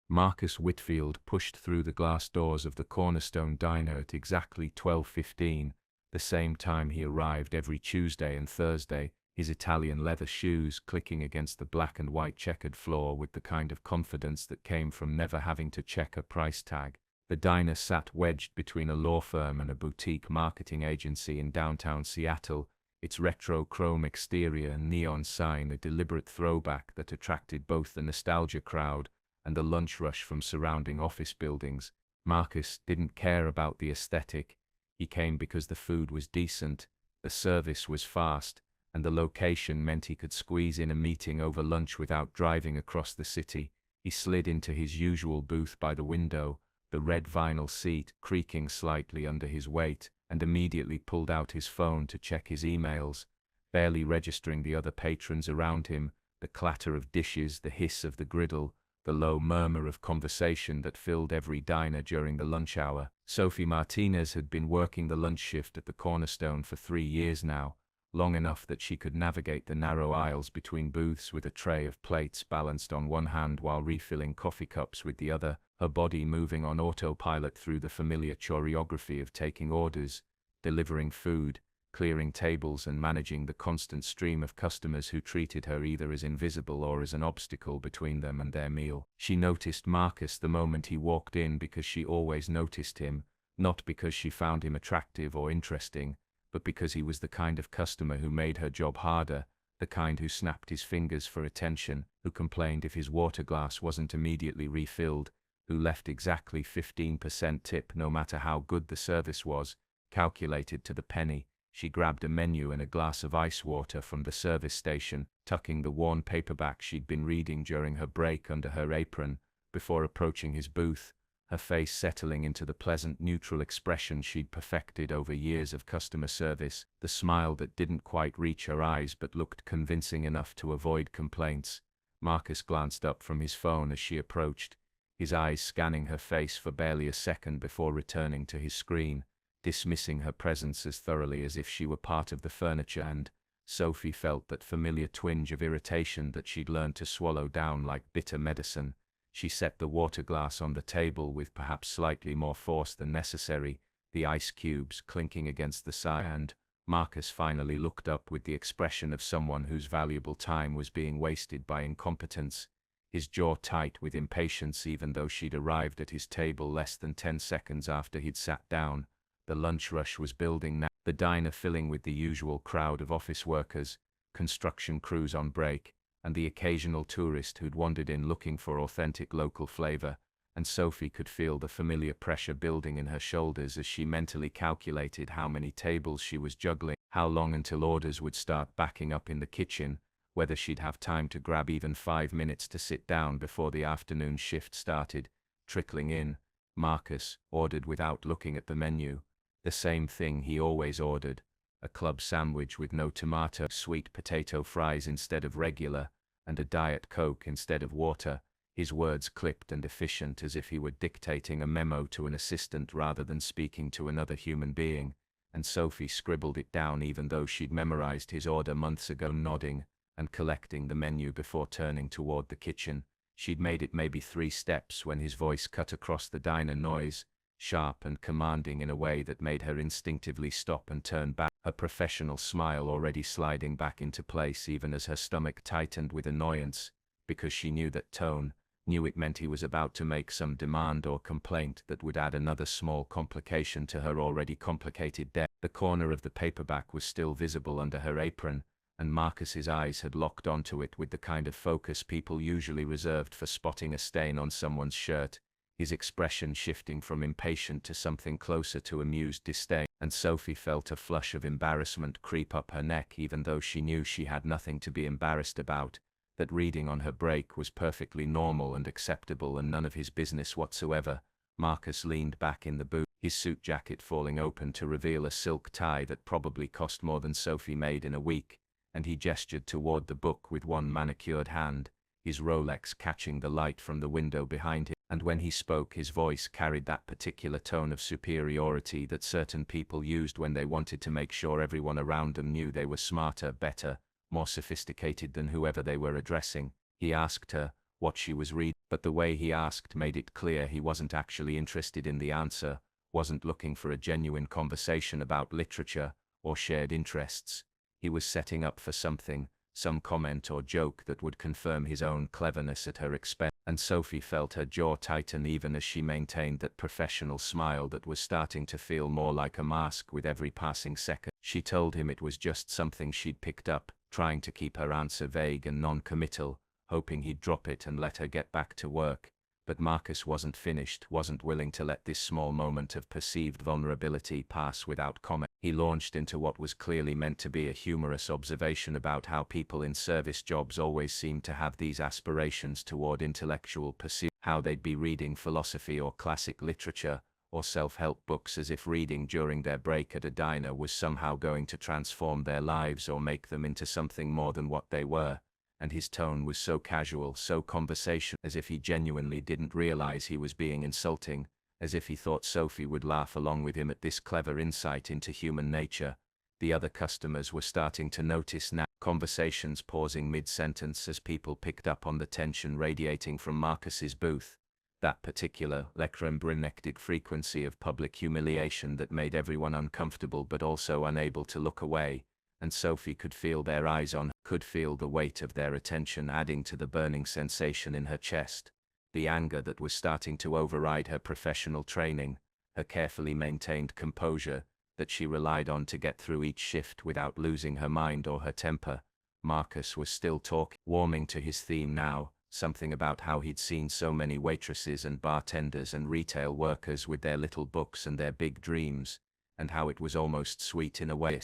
Marcus Whitfield pushed through the glass doors of the Cornerstone Diner at exactly 12:15, the same time he arrived every Tuesday and Thursday, his Italian leather shoes clicking against the black and white checkered floor with the kind of confidence that came from never having to check a price tag. The diner sat wedged between a law firm and a boutique marketing agency in downtown Seattle, its retro chrome exterior and neon sign a deliberate throwback that attracted both the nostalgia crowd and the lunch rush from surrounding office buildings. Marcus didn't care about the aesthetic. He came because the food was decent, the service was fast, and the location meant he could squeeze in a meeting over lunch without driving across the city. He slid into his usual booth by the window, the red vinyl seat creaking slightly under his weight, and immediately pulled out his phone to check his emails, barely registering the other patrons around him, the clatter of dishes, the hiss of the griddle, the low murmur of conversation that filled every diner during the lunch hour. Sophie Martinez had been working the lunch shift at the Cornerstone for 3 years now, long enough that she could navigate the narrow aisles between booths with a tray of plates balanced on one hand while refilling coffee cups with the other, her body moving on autopilot through the familiar choreography of taking orders, delivering food, clearing tables and managing the constant stream of customers who treated her either as invisible or as an obstacle between them and their meal. She noticed Marcus the moment he walked in because she always noticed him, not because she found him attractive or interesting, but because he was the kind of customer who made her job harder, the kind who snapped his fingers for attention, who complained if his water glass wasn't immediately refilled, who left exactly 15% tip no matter how good the service was, calculated to the penny. She grabbed a menu and a glass of ice water from the service station, tucking the worn paperback she'd been reading during her break under her apron, before approaching his booth, her face settling into the pleasant neutral expression she'd perfected over years of customer service, the smile that didn't quite reach her eyes but looked convincing enough to avoid complaints. Marcus glanced up from his phone as she approached, his eyes scanning her face for barely a second before returning to his screen, dismissing her presence as thoroughly as if she were part of the furniture, and Sophie felt that familiar twinge of irritation that she'd learned to swallow down like bitter medicine. She set the water glass on the table with perhaps slightly more force than necessary, the ice cubes clinking against the side, and Marcus finally looked up with the expression of someone whose valuable time was being wasted by incompetence, his jaw tight with impatience even though she'd arrived at his table less than 10 seconds after he'd sat down. The lunch rush was building now, the diner filling with the usual crowd of office workers, construction crews on break, and the occasional tourist who'd wandered in looking for authentic local flavor, and Sophie could feel the familiar pressure building in her shoulders as she mentally calculated how many tables she was juggling, how long until orders would start backing up in the kitchen, whether she'd have time to grab even 5 minutes to sit down before the afternoon shift started. Trickling in, Marcus ordered without looking at the menu. The same thing he always ordered, a club sandwich with no tomato, sweet potato fries instead of regular, and a Diet Coke instead of water, his words clipped and efficient as if he were dictating a memo to an assistant rather than speaking to another human being, and Sophie scribbled it down even though she'd memorized his order months ago, nodding and collecting the menu before turning toward the kitchen. She'd made it maybe 3 steps when his voice cut across the diner noise, sharp and commanding in a way that made her instinctively stop and turn back, her professional smile already sliding back into place even as her stomach tightened with annoyance, because she knew that tone, knew it meant he was about to make some demand or complaint that would add another small complication to her already complicated day. The corner of the paperback was still visible under her apron, and Marcus's eyes had locked onto it with the kind of focus people usually reserved for spotting a stain on someone's shirt, his expression shifting from impatient to something closer to amused disdain, and Sophie felt a flush of embarrassment creep up her neck even though she knew she had nothing to be embarrassed about, that reading on her break was perfectly normal and acceptable and none of his business whatsoever. Marcus leaned back in the booth, his suit jacket falling open to reveal a silk tie that probably cost more than Sophie made in a week, and he gestured toward the book with one manicured hand, his Rolex catching the light from the window behind him, and when he spoke his voice carried that particular tone of superiority that certain people used when they wanted to make sure everyone around them knew they were smarter, better, more sophisticated than whoever they were addressing. He asked her, what she was reading, but the way he asked made it clear he wasn't actually interested in the answer, wasn't looking for a genuine conversation about literature or shared interests. He was setting up for something, some comment or joke that would confirm his own cleverness at her expense, and Sophie felt her jaw tighten even as she maintained that professional smile that was starting to feel more like a mask with every passing second. She told him it was just something she'd picked up, trying to keep her answer vague and non-committal, hoping he'd drop it and let her get back to work. But Marcus wasn't finished, wasn't willing to let this small moment of perceived vulnerability pass without comment. He launched into what was clearly meant to be a humorous observation about how people in service jobs always seem to have these aspirations toward intellectual pursuit, how they'd be reading philosophy or classic literature, or self-help books as if reading during their break at a diner was somehow going to transform their lives or make them into something more than what they were. And his tone was so casual, so conversational, as if he genuinely didn't realize he was being insulting, as if he thought Sophie would laugh along with him at this clever insight into human nature. The other customers were starting to notice now, conversations pausing mid-sentence as people picked up on the tension radiating from Marcus's booth, that particular electromagnetic frequency of public humiliation that made everyone uncomfortable but also unable to look away. And Sophie could feel their eyes on her, could feel the weight of their attention adding to the burning sensation in her chest, the anger that was starting to override her professional training, her carefully maintained composure that she relied on to get through each shift without losing her mind or her temper. Marcus was still talking, warming to his theme now, something about how he'd seen so many waitresses and bartenders and retail workers with their little books and their big dreams, and how it was almost sweet in a way.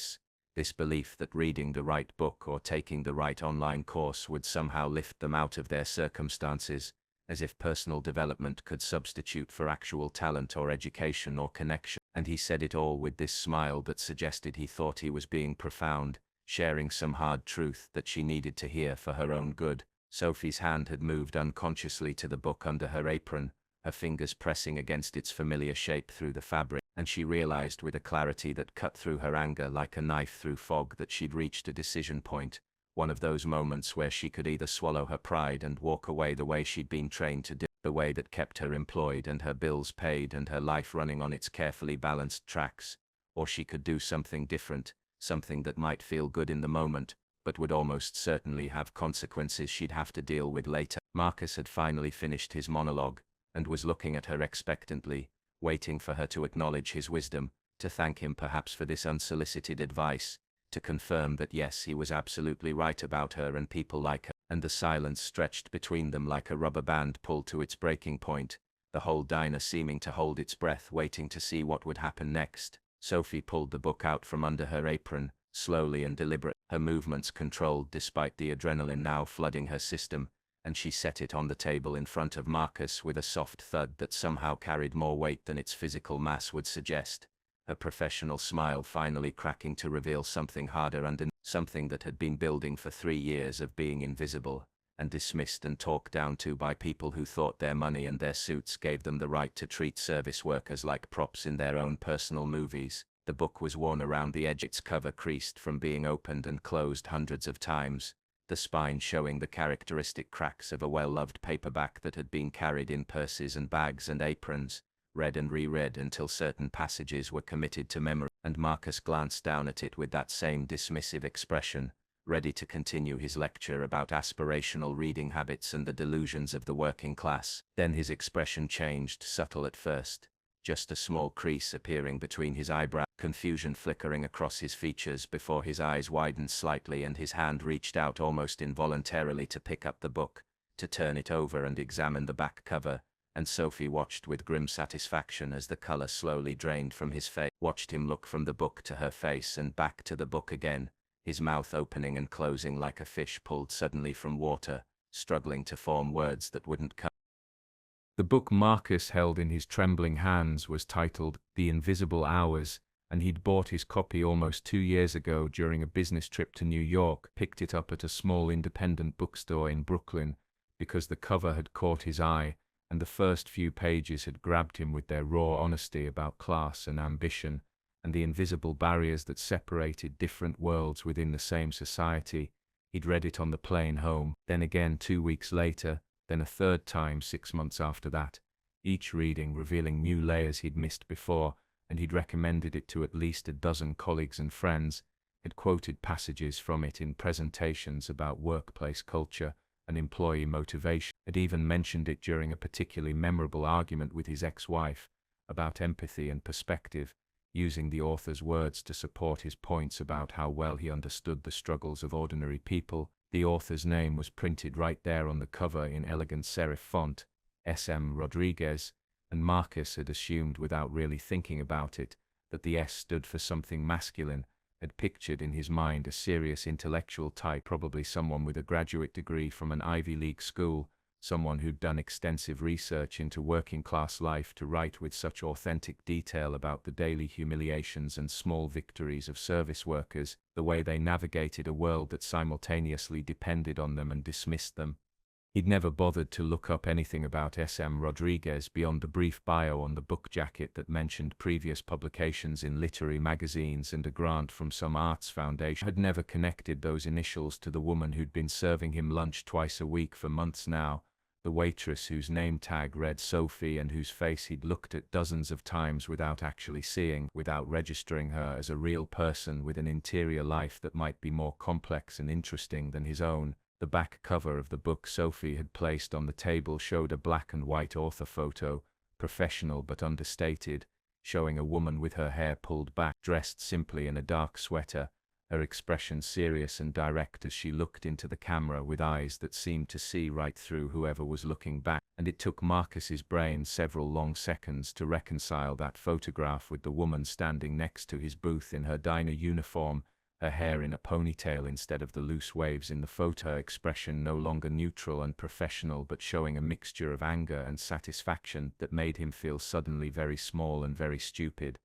This belief that reading the right book or taking the right online course would somehow lift them out of their circumstances, as if personal development could substitute for actual talent or education or connection. And he said it all with this smile that suggested he thought he was being profound, sharing some hard truth that she needed to hear for her own good. Sophie's hand had moved unconsciously to the book under her apron, her fingers pressing against its familiar shape through the fabric, and she realized with a clarity that cut through her anger like a knife through fog that she'd reached a decision point, one of those moments where she could either swallow her pride and walk away the way she'd been trained to do, the way that kept her employed and her bills paid and her life running on its carefully balanced tracks, or she could do something different, something that might feel good in the moment, but would almost certainly have consequences she'd have to deal with later. Marcus had finally finished his monologue, and was looking at her expectantly, waiting for her to acknowledge his wisdom, to thank him perhaps for this unsolicited advice, to confirm that yes, he was absolutely right about her and people like her. And the silence stretched between them like a rubber band pulled to its breaking point, the whole diner seeming to hold its breath waiting to see what would happen next. Sophie pulled the book out from under her apron, slowly and deliberate, her movements controlled despite the adrenaline now flooding her system, and she set it on the table in front of Marcus with a soft thud that somehow carried more weight than its physical mass would suggest, her professional smile finally cracking to reveal something harder underneath, something that had been building for 3 years of being invisible, and dismissed and talked down to by people who thought their money and their suits gave them the right to treat service workers like props in their own personal movies. The book was worn around the edge, its cover creased from being opened and closed hundreds of times, the spine showing the characteristic cracks of a well-loved paperback that had been carried in purses and bags and aprons, read and reread until certain passages were committed to memory. And Marcus glanced down at it with that same dismissive expression, ready to continue his lecture about aspirational reading habits and the delusions of the working class. Then his expression changed, subtle at first, just a small crease appearing between his eyebrows, confusion flickering across his features before his eyes widened slightly and his hand reached out almost involuntarily to pick up the book, to turn it over and examine the back cover, and Sophie watched with grim satisfaction as the color slowly drained from his face, watched him look from the book to her face and back to the book again, his mouth opening and closing like a fish pulled suddenly from water, struggling to form words that wouldn't come. The book Marcus held in his trembling hands was titled The Invisible Hours, and he'd bought his copy almost 2 years ago during a business trip to New York, picked it up at a small independent bookstore in Brooklyn, because the cover had caught his eye, and the first few pages had grabbed him with their raw honesty about class and ambition, and the invisible barriers that separated different worlds within the same society. He'd read it on the plane home. Then again 2 weeks later, then a third time 6 months after that, each reading revealing new layers he'd missed before, and he'd recommended it to at least a dozen colleagues and friends, had quoted passages from it in presentations about workplace culture and employee motivation, had even mentioned it during a particularly memorable argument with his ex-wife about empathy and perspective, using the author's words to support his points about how well he understood the struggles of ordinary people. The author's name was printed right there on the cover in elegant serif font, S.M. Rodriguez, and Marcus had assumed without really thinking about it that the S stood for something masculine, had pictured in his mind a serious intellectual type, probably someone with a graduate degree from an Ivy League school, someone who'd done extensive research into working-class life to write with such authentic detail about the daily humiliations and small victories of service workers, the way they navigated a world that simultaneously depended on them and dismissed them. He'd never bothered to look up anything about S.M. Rodriguez beyond the brief bio on the book jacket that mentioned previous publications in literary magazines and a grant from some arts foundation. Had never connected those initials to the woman who'd been serving him lunch twice a week for months now, the waitress whose name tag read Sophie and whose face he'd looked at dozens of times without actually seeing, without registering her as a real person with an interior life that might be more complex and interesting than his own. The back cover of the book Sophie had placed on the table showed a black and white author photo, professional but understated, showing a woman with her hair pulled back, dressed simply in a dark sweater, her expression serious and direct as she looked into the camera with eyes that seemed to see right through whoever was looking back. And it took Marcus's brain several long seconds to reconcile that photograph with the woman standing next to his booth in her diner uniform, her hair in a ponytail instead of the loose waves in the photo, her expression no longer neutral and professional but showing a mixture of anger and satisfaction that made him feel suddenly very small and very stupid.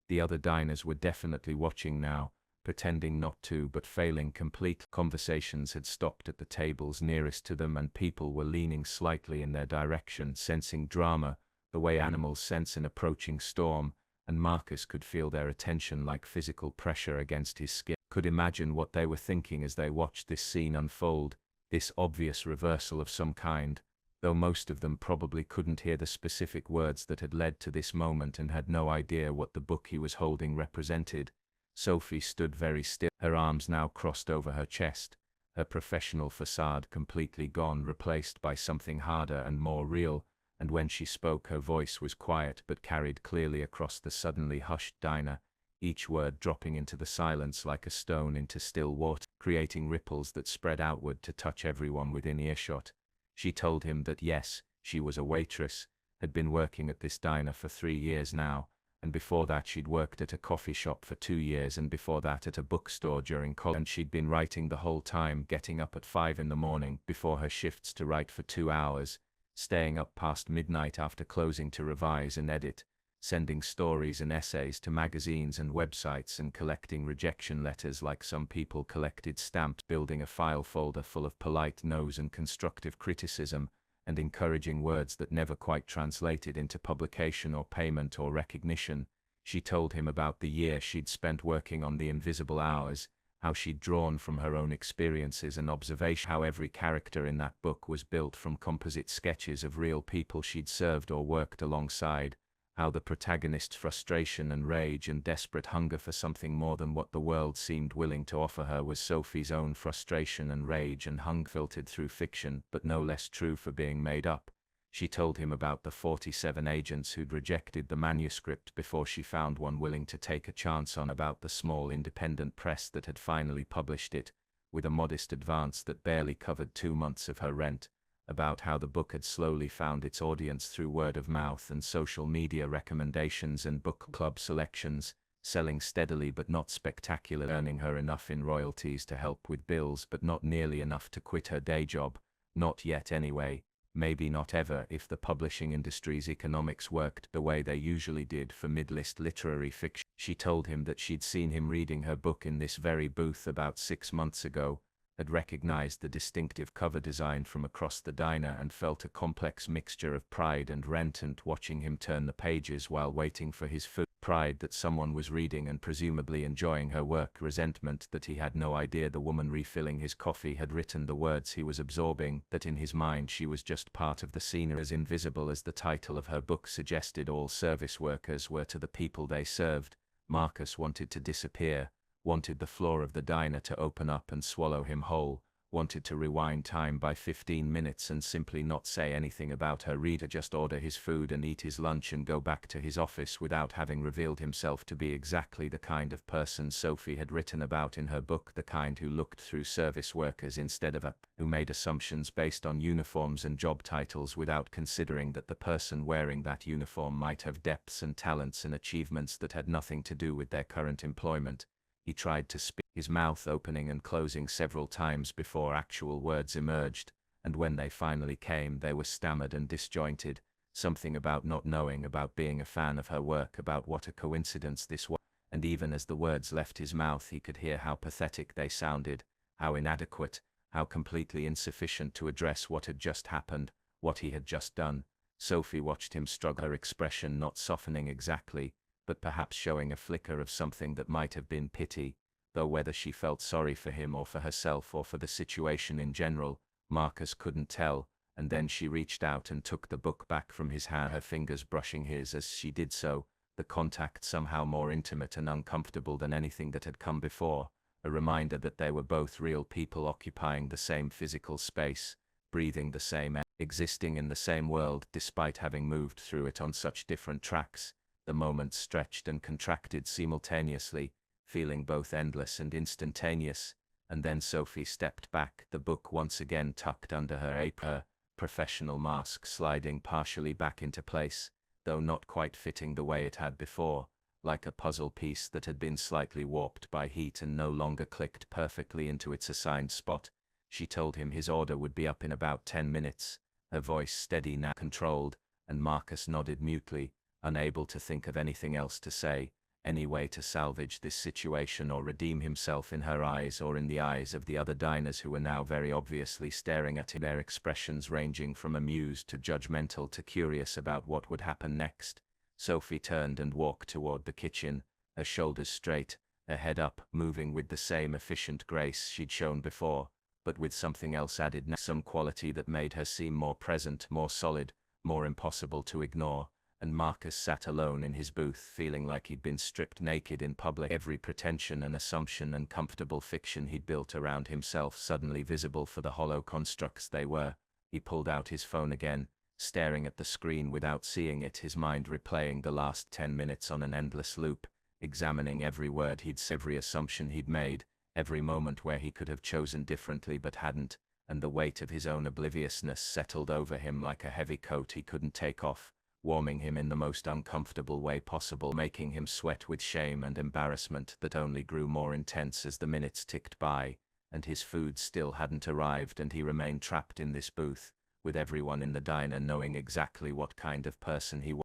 The other diners were definitely watching now, pretending not to but failing completely. Conversations had stopped at the tables nearest to them and people were leaning slightly in their direction, sensing drama, the way animals sense an approaching storm, and Marcus could feel their attention like physical pressure against his skin. Could imagine what they were thinking as they watched this scene unfold, this obvious reversal of some kind, though most of them probably couldn't hear the specific words that had led to this moment and had no idea what the book he was holding represented. Sophie stood very still, her arms now crossed over her chest, her professional facade completely gone, replaced by something harder and more real, and when she spoke her voice was quiet but carried clearly across the suddenly hushed diner, each word dropping into the silence like a stone into still water, creating ripples that spread outward to touch everyone within earshot. She told him that yes, she was a waitress, had been working at this diner for 3 years now, and before that she'd worked at a coffee shop for 2 years, and before that at a bookstore during college, and she'd been writing the whole time, getting up at 5 in the morning before her shifts to write for 2 hours, staying up past midnight after closing to revise and edit, sending stories and essays to magazines and websites and collecting rejection letters like some people collected stamps, building a file folder full of polite no's and constructive criticism, and encouraging words that never quite translated into publication or payment or recognition. She told him about the year she'd spent working on The Invisible Hours, how she'd drawn from her own experiences and observation, how every character in that book was built from composite sketches of real people she'd served or worked alongside, how the protagonist's frustration and rage and desperate hunger for something more than what the world seemed willing to offer her was Sophie's own frustration and rage and hunger filtered through fiction, but no less true for being made up. She told him about the 47 agents who'd rejected the manuscript before she found one willing to take a chance on, about the small independent press that had finally published it, with a modest advance that barely covered 2 months of her rent, about how the book had slowly found its audience through word of mouth and social media recommendations and book club selections, selling steadily but not spectacularly, earning her enough in royalties to help with bills but not nearly enough to quit her day job, not yet anyway, maybe not ever if the publishing industry's economics worked the way they usually did for mid-list literary fiction. She told him that she'd seen him reading her book in this very booth about 6 months ago, had recognized the distinctive cover design from across the diner and felt a complex mixture of pride and resentment watching him turn the pages while waiting for his food. Pride that someone was reading and presumably enjoying her work, resentment that he had no idea the woman refilling his coffee had written the words he was absorbing, that in his mind she was just part of the scenery, as invisible as the title of her book suggested. All service workers were to the people they served. Marcus wanted to disappear, wanted the floor of the diner to open up and swallow him whole, wanted to rewind time by 15 minutes and simply not say anything about her reader, just order his food and eat his lunch and go back to his office without having revealed himself to be exactly the kind of person Sophie had written about in her book, the kind who looked through service workers instead of who made assumptions based on uniforms and job titles without considering that the person wearing that uniform might have depths and talents and achievements that had nothing to do with their current employment. He tried to speak, his mouth opening and closing several times before actual words emerged, and when they finally came they were stammered and disjointed, something about not knowing, about being a fan of her work, about what a coincidence this was, and even as the words left his mouth he could hear how pathetic they sounded, how inadequate, how completely insufficient to address what had just happened, what he had just done. Sophie watched him struggle, her expression not softening exactly, but perhaps showing a flicker of something that might have been pity, though whether she felt sorry for him or for herself or for the situation in general, Marcus couldn't tell, and then she reached out and took the book back from his hand, her fingers brushing his as she did so, the contact somehow more intimate and uncomfortable than anything that had come before, a reminder that they were both real people occupying the same physical space, breathing the same air, existing in the same world despite having moved through it on such different tracks. The moments stretched and contracted simultaneously, feeling both endless and instantaneous, and then Sophie stepped back, the book once again tucked under her apron, her professional mask sliding partially back into place, though not quite fitting the way it had before, like a puzzle piece that had been slightly warped by heat and no longer clicked perfectly into its assigned spot. She told him his order would be up in about 10 minutes, her voice steady now controlled, and Marcus nodded mutely, unable to think of anything else to say, any way to salvage this situation or redeem himself in her eyes or in the eyes of the other diners who were now very obviously staring at him, their expressions ranging from amused to judgmental to curious about what would happen next. Sophie turned and walked toward the kitchen, her shoulders straight, her head up, moving with the same efficient grace she'd shown before, but with something else added now, some quality that made her seem more present, more solid, more impossible to ignore. And Marcus sat alone in his booth, feeling like he'd been stripped naked in public, every pretension and assumption and comfortable fiction he'd built around himself suddenly visible for the hollow constructs they were. He pulled out his phone again, staring at the screen without seeing it, his mind replaying the last 10 minutes on an endless loop, examining every word he'd said, every assumption he'd made, every moment where he could have chosen differently but hadn't, and the weight of his own obliviousness settled over him like a heavy coat he couldn't take off, warming him in the most uncomfortable way possible, making him sweat with shame and embarrassment that only grew more intense as the minutes ticked by, and his food still hadn't arrived and he remained trapped in this booth, with everyone in the diner knowing exactly what kind of person he was.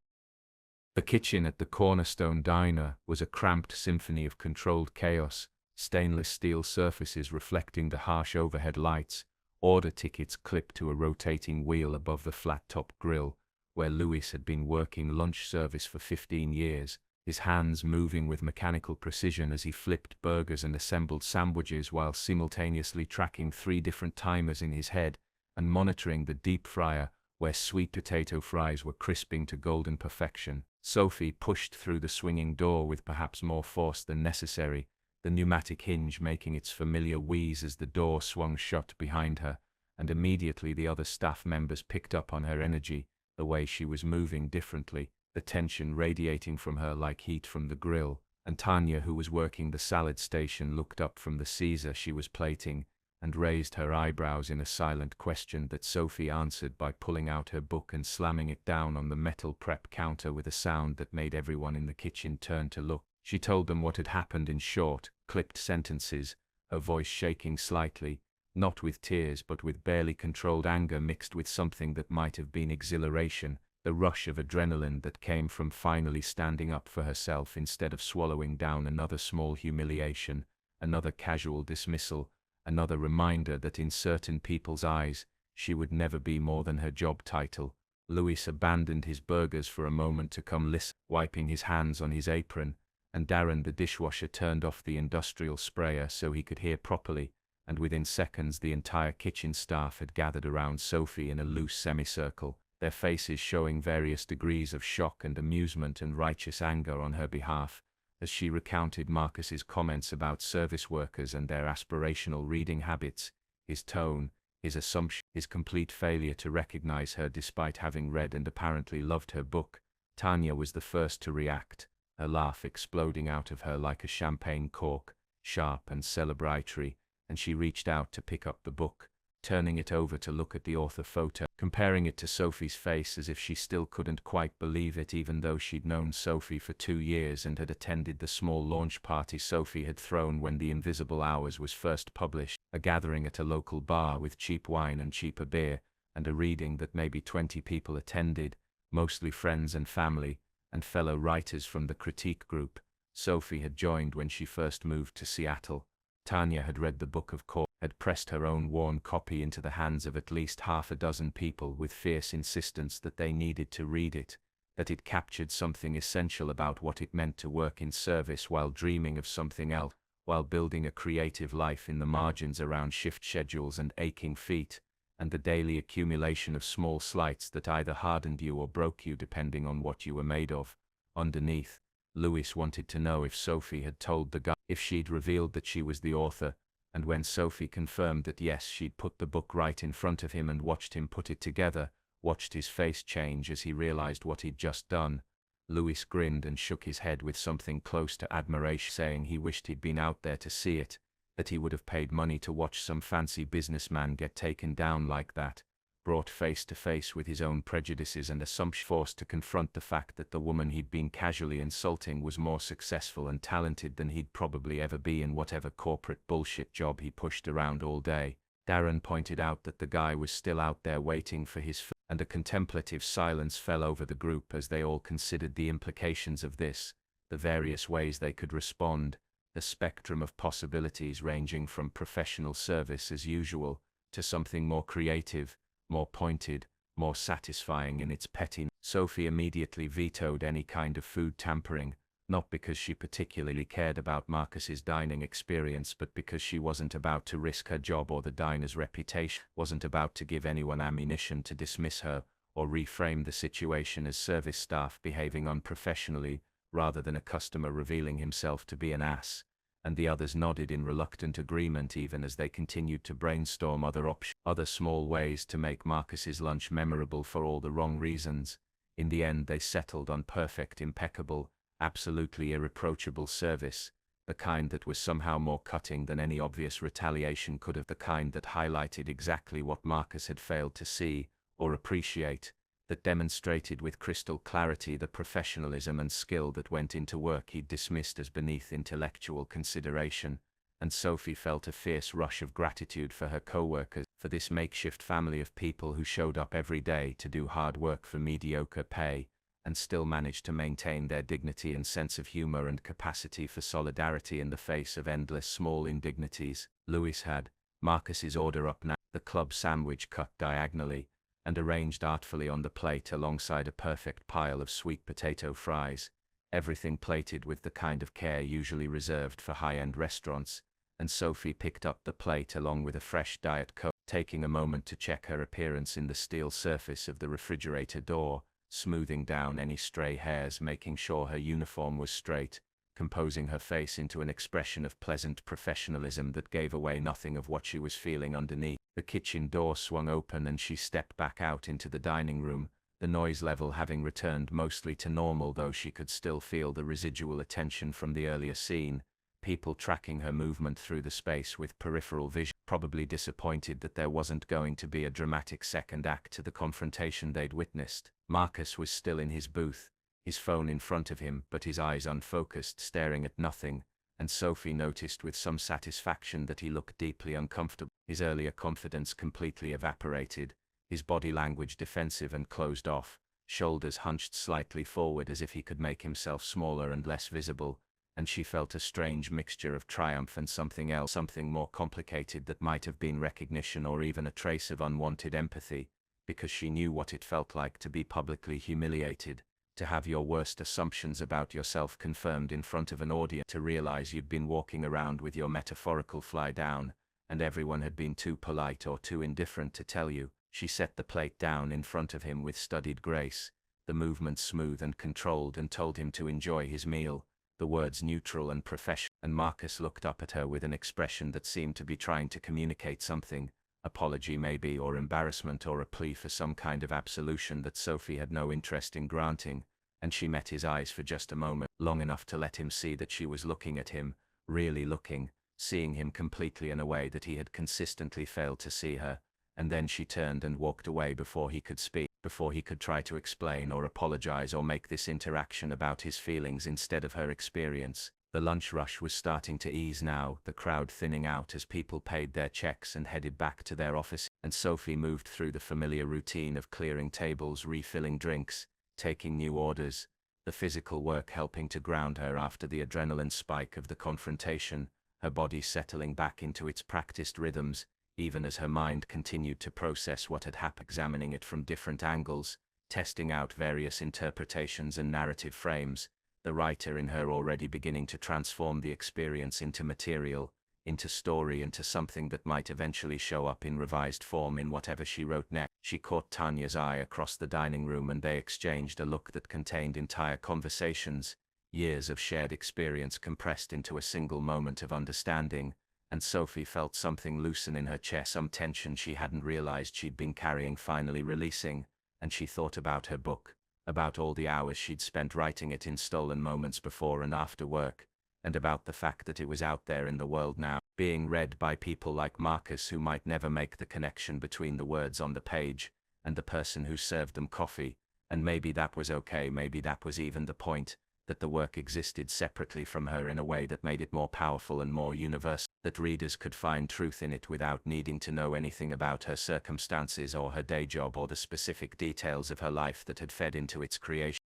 The kitchen at the Cornerstone Diner was a cramped symphony of controlled chaos, stainless steel surfaces reflecting the harsh overhead lights, order tickets clipped to a rotating wheel above the flat-top grill, where Louis had been working lunch service for 15 years, his hands moving with mechanical precision as he flipped burgers and assembled sandwiches while simultaneously tracking 3 different timers in his head and monitoring the deep fryer, where sweet potato fries were crisping to golden perfection. Sophie pushed through the swinging door with perhaps more force than necessary, the pneumatic hinge making its familiar wheeze as the door swung shut behind her, and immediately the other staff members picked up on her energy, the way she was moving differently, the tension radiating from her like heat from the grill, and Tanya, who was working the salad station, looked up from the Caesar she was plating and raised her eyebrows in a silent question that Sophie answered by pulling out her book and slamming it down on the metal prep counter with a sound that made everyone in the kitchen turn to look. She told them what had happened in short, clipped sentences, her voice shaking slightly, not with tears but with barely controlled anger mixed with something that might have been exhilaration, the rush of adrenaline that came from finally standing up for herself instead of swallowing down another small humiliation, another casual dismissal, Another reminder that in certain people's eyes, she would never be more than her job title. Louis abandoned his burgers for a moment to come listen, wiping his hands on his apron, and Darren the dishwasher turned off the industrial sprayer so he could hear properly, and within seconds the entire kitchen staff had gathered around Sophie in a loose semicircle, their faces showing various degrees of shock and amusement and righteous anger on her behalf, as she recounted Marcus's comments about service workers and their aspirational reading habits, his tone, his assumption, his complete failure to recognize her despite having read and apparently loved her book. Tanya was the first to react, her laugh exploding out of her like a champagne cork, sharp and celebratory, and she reached out to pick up the book, turning it over to look at the author photo, comparing it to Sophie's face as if she still couldn't quite believe it even though she'd known Sophie for 2 years and had attended the small launch party Sophie had thrown when The Invisible Hours was first published, a gathering at a local bar with cheap wine and cheaper beer, and a reading that maybe 20 people attended, mostly friends and family, and fellow writers from the critique group. Sophie had joined when she first moved to Seattle. Tanya had read the book of course, had pressed her own worn copy into the hands of at least half a dozen people with fierce insistence that they needed to read it, that it captured something essential about what it meant to work in service while dreaming of something else, while building a creative life in the margins around shift schedules and aching feet, and the daily accumulation of small slights that either hardened you or broke you depending on what you were made of. Underneath, Louis wanted to know if Sophie had told the guy, if she'd revealed that she was the author, and when Sophie confirmed that yes, she'd put the book right in front of him and watched him put it together, watched his face change as he realized what he'd just done, Louis grinned and shook his head with something close to admiration, saying he wished he'd been out there to see it, that he would have paid money to watch some fancy businessman get taken down like that, brought face to face with his own prejudices and assumptions, forced to confront the fact that the woman he'd been casually insulting was more successful and talented than he'd probably ever be in whatever corporate bullshit job he pushed around all day. Darren pointed out that the guy was still out there waiting for his and a contemplative silence fell over the group as they all considered the implications of this, the various ways they could respond, the spectrum of possibilities ranging from professional service as usual to something more creative, more pointed, more satisfying in its pettiness. Sophie immediately vetoed any kind of food tampering, not because she particularly cared about Marcus's dining experience but because she wasn't about to risk her job or the diner's reputation, wasn't about to give anyone ammunition to dismiss her or reframe the situation as service staff behaving unprofessionally rather than a customer revealing himself to be an ass, and the others nodded in reluctant agreement even as they continued to brainstorm other options, other small ways to make Marcus's lunch memorable for all the wrong reasons. In the end they settled on perfect, impeccable, absolutely irreproachable service, the kind that was somehow more cutting than any obvious retaliation could have, the kind that highlighted exactly what Marcus had failed to see or appreciate, that demonstrated with crystal clarity the professionalism and skill that went into work he'd dismissed as beneath intellectual consideration, and Sophie felt a fierce rush of gratitude for her co-workers, for this makeshift family of people who showed up every day to do hard work for mediocre pay, and still managed to maintain their dignity and sense of humor and capacity for solidarity in the face of endless small indignities. Louis had Marcus's order up now, the club sandwich cut diagonally, and arranged artfully on the plate alongside a perfect pile of sweet potato fries, everything plated with the kind of care usually reserved for high-end restaurants, and Sophie picked up the plate along with a fresh Diet Coke, taking a moment to check her appearance in the steel surface of the refrigerator door, smoothing down any stray hairs, making sure her uniform was straight, composing her face into an expression of pleasant professionalism that gave away nothing of what she was feeling underneath. The kitchen door swung open and she stepped back out into the dining room, the noise level having returned mostly to normal, though she could still feel the residual attention from the earlier scene, people tracking her movement through the space with peripheral vision, probably disappointed that there wasn't going to be a dramatic second act to the confrontation they'd witnessed. Marcus was still in his booth, his phone in front of him but his eyes unfocused, staring at nothing, and Sophie noticed with some satisfaction that he looked deeply uncomfortable. His earlier confidence completely evaporated, his body language defensive and closed off, shoulders hunched slightly forward as if he could make himself smaller and less visible, and she felt a strange mixture of triumph and something else, something more complicated that might have been recognition or even a trace of unwanted empathy, because she knew what it felt like to be publicly humiliated, to have your worst assumptions about yourself confirmed in front of an audience, to realize you'd been walking around with your metaphorical fly down, and everyone had been too polite or too indifferent to tell you. She set the plate down in front of him with studied grace, the movements smooth and controlled, and told him to enjoy his meal, the words neutral and professional. And Marcus looked up at her with an expression that seemed to be trying to communicate something, apology maybe, or embarrassment, or a plea for some kind of absolution that Sophie had no interest in granting, and she met his eyes for just a moment, long enough to let him see that she was looking at him, really looking, seeing him completely in a way that he had consistently failed to see her, and then she turned and walked away before he could speak, before he could try to explain or apologize or make this interaction about his feelings instead of her experience. The lunch rush was starting to ease now, the crowd thinning out as people paid their checks and headed back to their office, and Sophie moved through the familiar routine of clearing tables, refilling drinks, taking new orders, the physical work helping to ground her after the adrenaline spike of the confrontation, her body settling back into its practiced rhythms, even as her mind continued to process what had happened, examining it from different angles, testing out various interpretations and narrative frames, the writer in her already beginning to transform the experience into material, into story, into something that might eventually show up in revised form in whatever she wrote next. She caught Tanya's eye across the dining room, and they exchanged a look that contained entire conversations, years of shared experience compressed into a single moment of understanding, and Sophie felt something loosen in her chest, some tension she hadn't realized she'd been carrying finally releasing, and she thought about her book, about all the hours she'd spent writing it in stolen moments before and after work, and about the fact that it was out there in the world now, being read by people like Marcus who might never make the connection between the words on the page and the person who served them coffee, and maybe that was okay, maybe that was even the point, that the work existed separately from her in a way that made it more powerful and more universal, that readers could find truth in it without needing to know anything about her circumstances or her day job or the specific details of her life that had fed into its creation.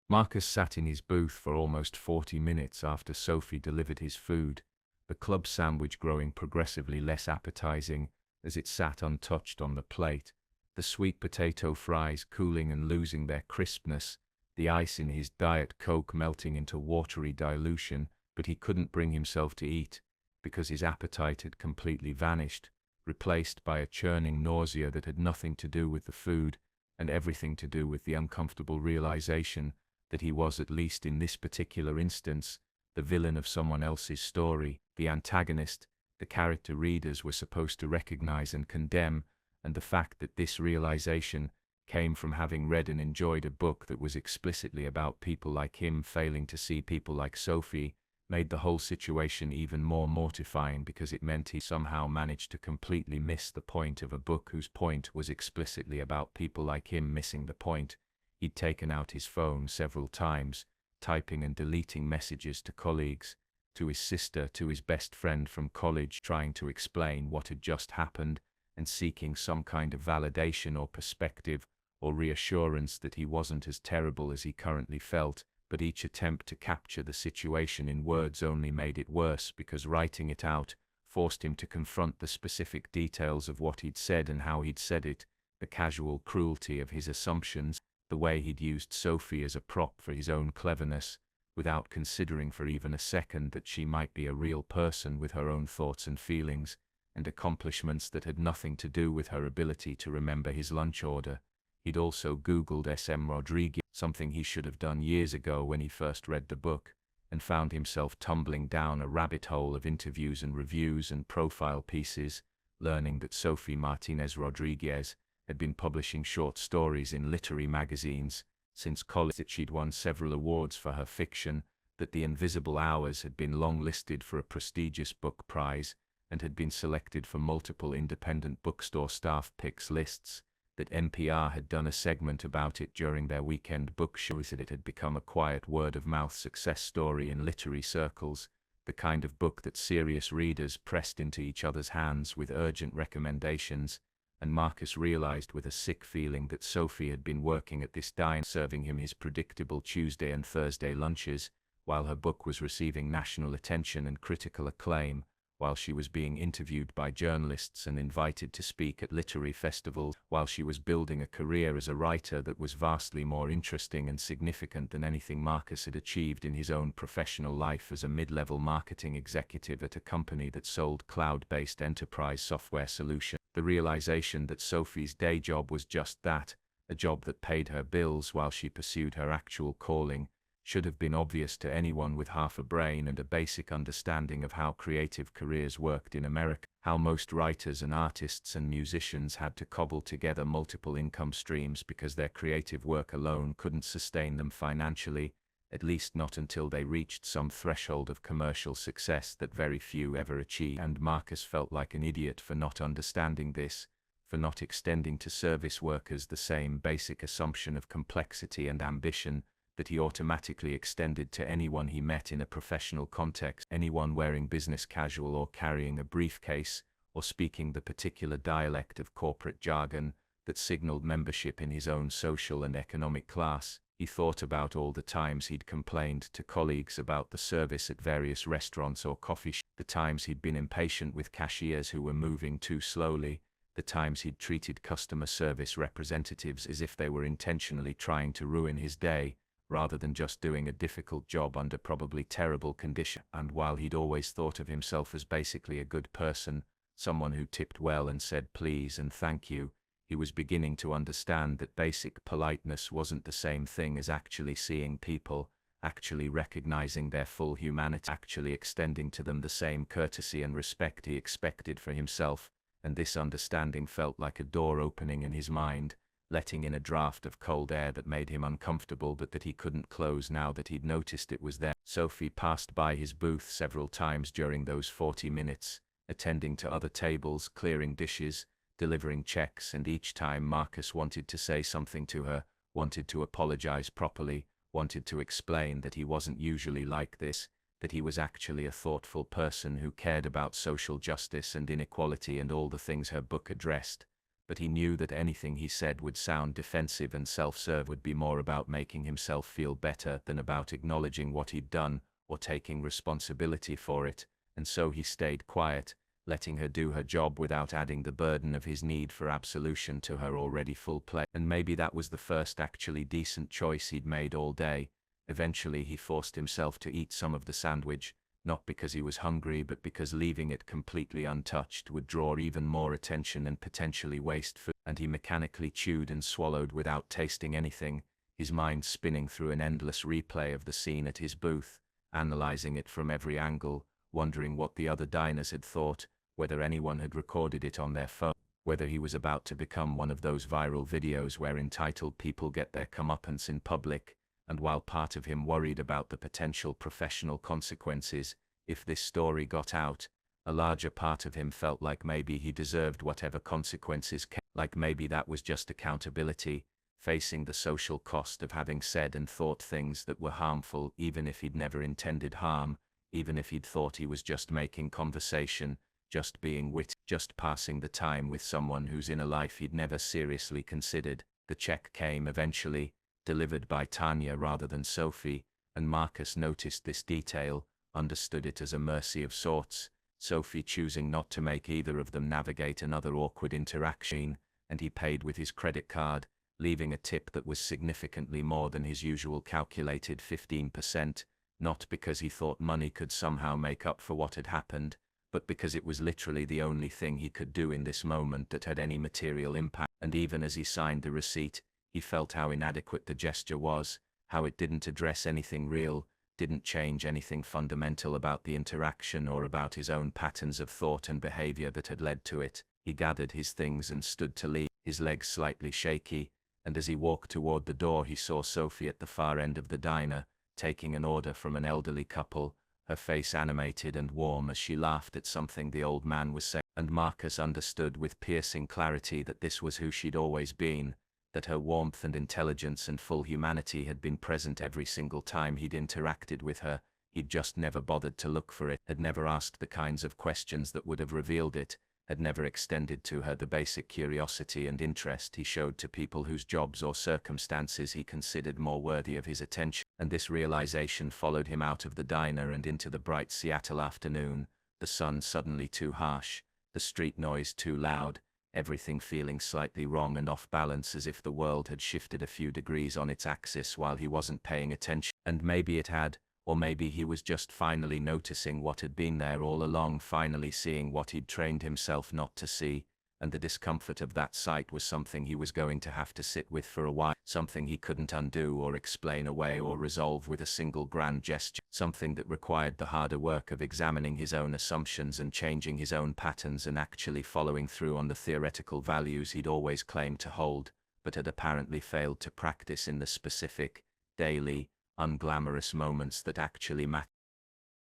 Marcus sat in his booth for almost 40 minutes after Sophie delivered his food, the club sandwich growing progressively less appetizing as it sat untouched on the plate, the sweet potato fries cooling and losing their crispness, the ice in his Diet Coke melting into watery dilution, but he couldn't bring himself to eat, because his appetite had completely vanished, replaced by a churning nausea that had nothing to do with the food, and everything to do with the uncomfortable realization that he was, at least in this particular instance, the villain of someone else's story, the antagonist, the character readers were supposed to recognize and condemn, and the fact that this realization came from having read and enjoyed a book that was explicitly about people like him failing to see people like Sophie, made the whole situation even more mortifying, because it meant he somehow managed to completely miss the point of a book whose point was explicitly about people like him missing the point. He'd taken out his phone several times, typing and deleting messages to colleagues, to his sister, to his best friend from college, trying to explain what had just happened and seeking some kind of validation or perspective or reassurance that he wasn't as terrible as he currently felt, but each attempt to capture the situation in words only made it worse, because writing it out forced him to confront the specific details of what he'd said and how he'd said it, the casual cruelty of his assumptions, the way he'd used Sophie as a prop for his own cleverness, without considering for even a second that she might be a real person with her own thoughts and feelings, and accomplishments that had nothing to do with her ability to remember his lunch order. He'd also Googled S.M. Rodriguez, something he should have done years ago when he first read the book, and found himself tumbling down a rabbit hole of interviews and reviews and profile pieces, learning that Sophie Martinez Rodriguez had been publishing short stories in literary magazines since college, that she'd won several awards for her fiction, that The Invisible Hours had been long-listed for a prestigious book prize and had been selected for multiple independent bookstore staff picks lists, that NPR had done a segment about it during their weekend book shows, that it had become a quiet word-of-mouth success story in literary circles, the kind of book that serious readers pressed into each other's hands with urgent recommendations. And Marcus realized with a sick feeling that Sophie had been working at this diner, serving him his predictable Tuesday and Thursday lunches, while her book was receiving national attention and critical acclaim, while she was being interviewed by journalists and invited to speak at literary festivals, while she was building a career as a writer that was vastly more interesting and significant than anything Marcus had achieved in his own professional life as a mid-level marketing executive at a company that sold cloud-based enterprise software solutions. The realization that Sophie's day job was just that, a job that paid her bills while she pursued her actual calling, should have been obvious to anyone with half a brain and a basic understanding of how creative careers worked in America, how most writers and artists and musicians had to cobble together multiple income streams because their creative work alone couldn't sustain them financially, at least not until they reached some threshold of commercial success that very few ever achieve. And Marcus felt like an idiot for not understanding this, for not extending to service workers the same basic assumption of complexity and ambition that he automatically extended to anyone he met in a professional context, anyone wearing business casual or carrying a briefcase, or speaking the particular dialect of corporate jargon that signaled membership in his own social and economic class. He thought about all the times he'd complained to colleagues about the service at various restaurants or coffee shops, the times he'd been impatient with cashiers who were moving too slowly, the times he'd treated customer service representatives as if they were intentionally trying to ruin his day, rather than just doing a difficult job under probably terrible conditions. And while he'd always thought of himself as basically a good person, someone who tipped well and said please and thank you, he was beginning to understand that basic politeness wasn't the same thing as actually seeing people, actually recognizing their full humanity, actually extending to them the same courtesy and respect he expected for himself. And this understanding felt like a door opening in his mind, letting in a draft of cold air that made him uncomfortable but that he couldn't close now that he'd noticed it was there. Sophie passed by his booth several times during those 40 minutes, attending to other tables, clearing dishes, delivering checks, and each time Marcus wanted to say something to her, wanted to apologize properly, wanted to explain that he wasn't usually like this, that he was actually a thoughtful person who cared about social justice and inequality and all the things her book addressed. But he knew that anything he said would sound defensive and self-serve, would be more about making himself feel better than about acknowledging what he'd done or taking responsibility for it, and so he stayed quiet, letting her do her job without adding the burden of his need for absolution to her already full plate. And maybe that was the first actually decent choice he'd made all day. Eventually he forced himself to eat some of the sandwich, not because he was hungry but because leaving it completely untouched would draw even more attention and potentially waste food. And he mechanically chewed and swallowed without tasting anything, his mind spinning through an endless replay of the scene at his booth, analyzing it from every angle, wondering what the other diners had thought, whether anyone had recorded it on their phone, whether he was about to become one of those viral videos where entitled people get their comeuppance in public. And while part of him worried about the potential professional consequences if this story got out, a larger part of him felt like maybe he deserved whatever consequences came, like maybe that was just accountability, facing the social cost of having said and thought things that were harmful even if he'd never intended harm, even if he'd thought he was just making conversation, just being witty, just passing the time with someone whose inner life he'd never seriously considered. The check came eventually, delivered by Tanya rather than Sophie, and Marcus noticed this detail, understood it as a mercy of sorts, Sophie choosing not to make either of them navigate another awkward interaction, and he paid with his credit card, leaving a tip that was significantly more than his usual calculated 15%, not because he thought money could somehow make up for what had happened, but because it was literally the only thing he could do in this moment that had any material impact. And even as he signed the receipt, he felt how inadequate the gesture was, how it didn't address anything real, didn't change anything fundamental about the interaction or about his own patterns of thought and behavior that had led to it. He gathered his things and stood to leave, his legs slightly shaky, and as he walked toward the door he saw Sophie at the far end of the diner, taking an order from an elderly couple, her face animated and warm as she laughed at something the old man was saying. And Marcus understood with piercing clarity that this was who she'd always been, that her warmth and intelligence and full humanity had been present every single time he'd interacted with her. He'd just never bothered to look for it, had never asked the kinds of questions that would have revealed it, had never extended to her the basic curiosity and interest he showed to people whose jobs or circumstances he considered more worthy of his attention. And this realization followed him out of the diner and into the bright Seattle afternoon, the sun suddenly too harsh, the street noise too loud, everything feeling slightly wrong and off balance, as if the world had shifted a few degrees on its axis while he wasn't paying attention. And maybe it had, or maybe he was just finally noticing what had been there all along, finally seeing what he'd trained himself not to see, and the discomfort of that sight was something he was going to have to sit with for a while, something he couldn't undo or explain away or resolve with a single grand gesture, something that required the harder work of examining his own assumptions and changing his own patterns and actually following through on the theoretical values he'd always claimed to hold, but had apparently failed to practice in the specific, daily, unglamorous moments that actually matter.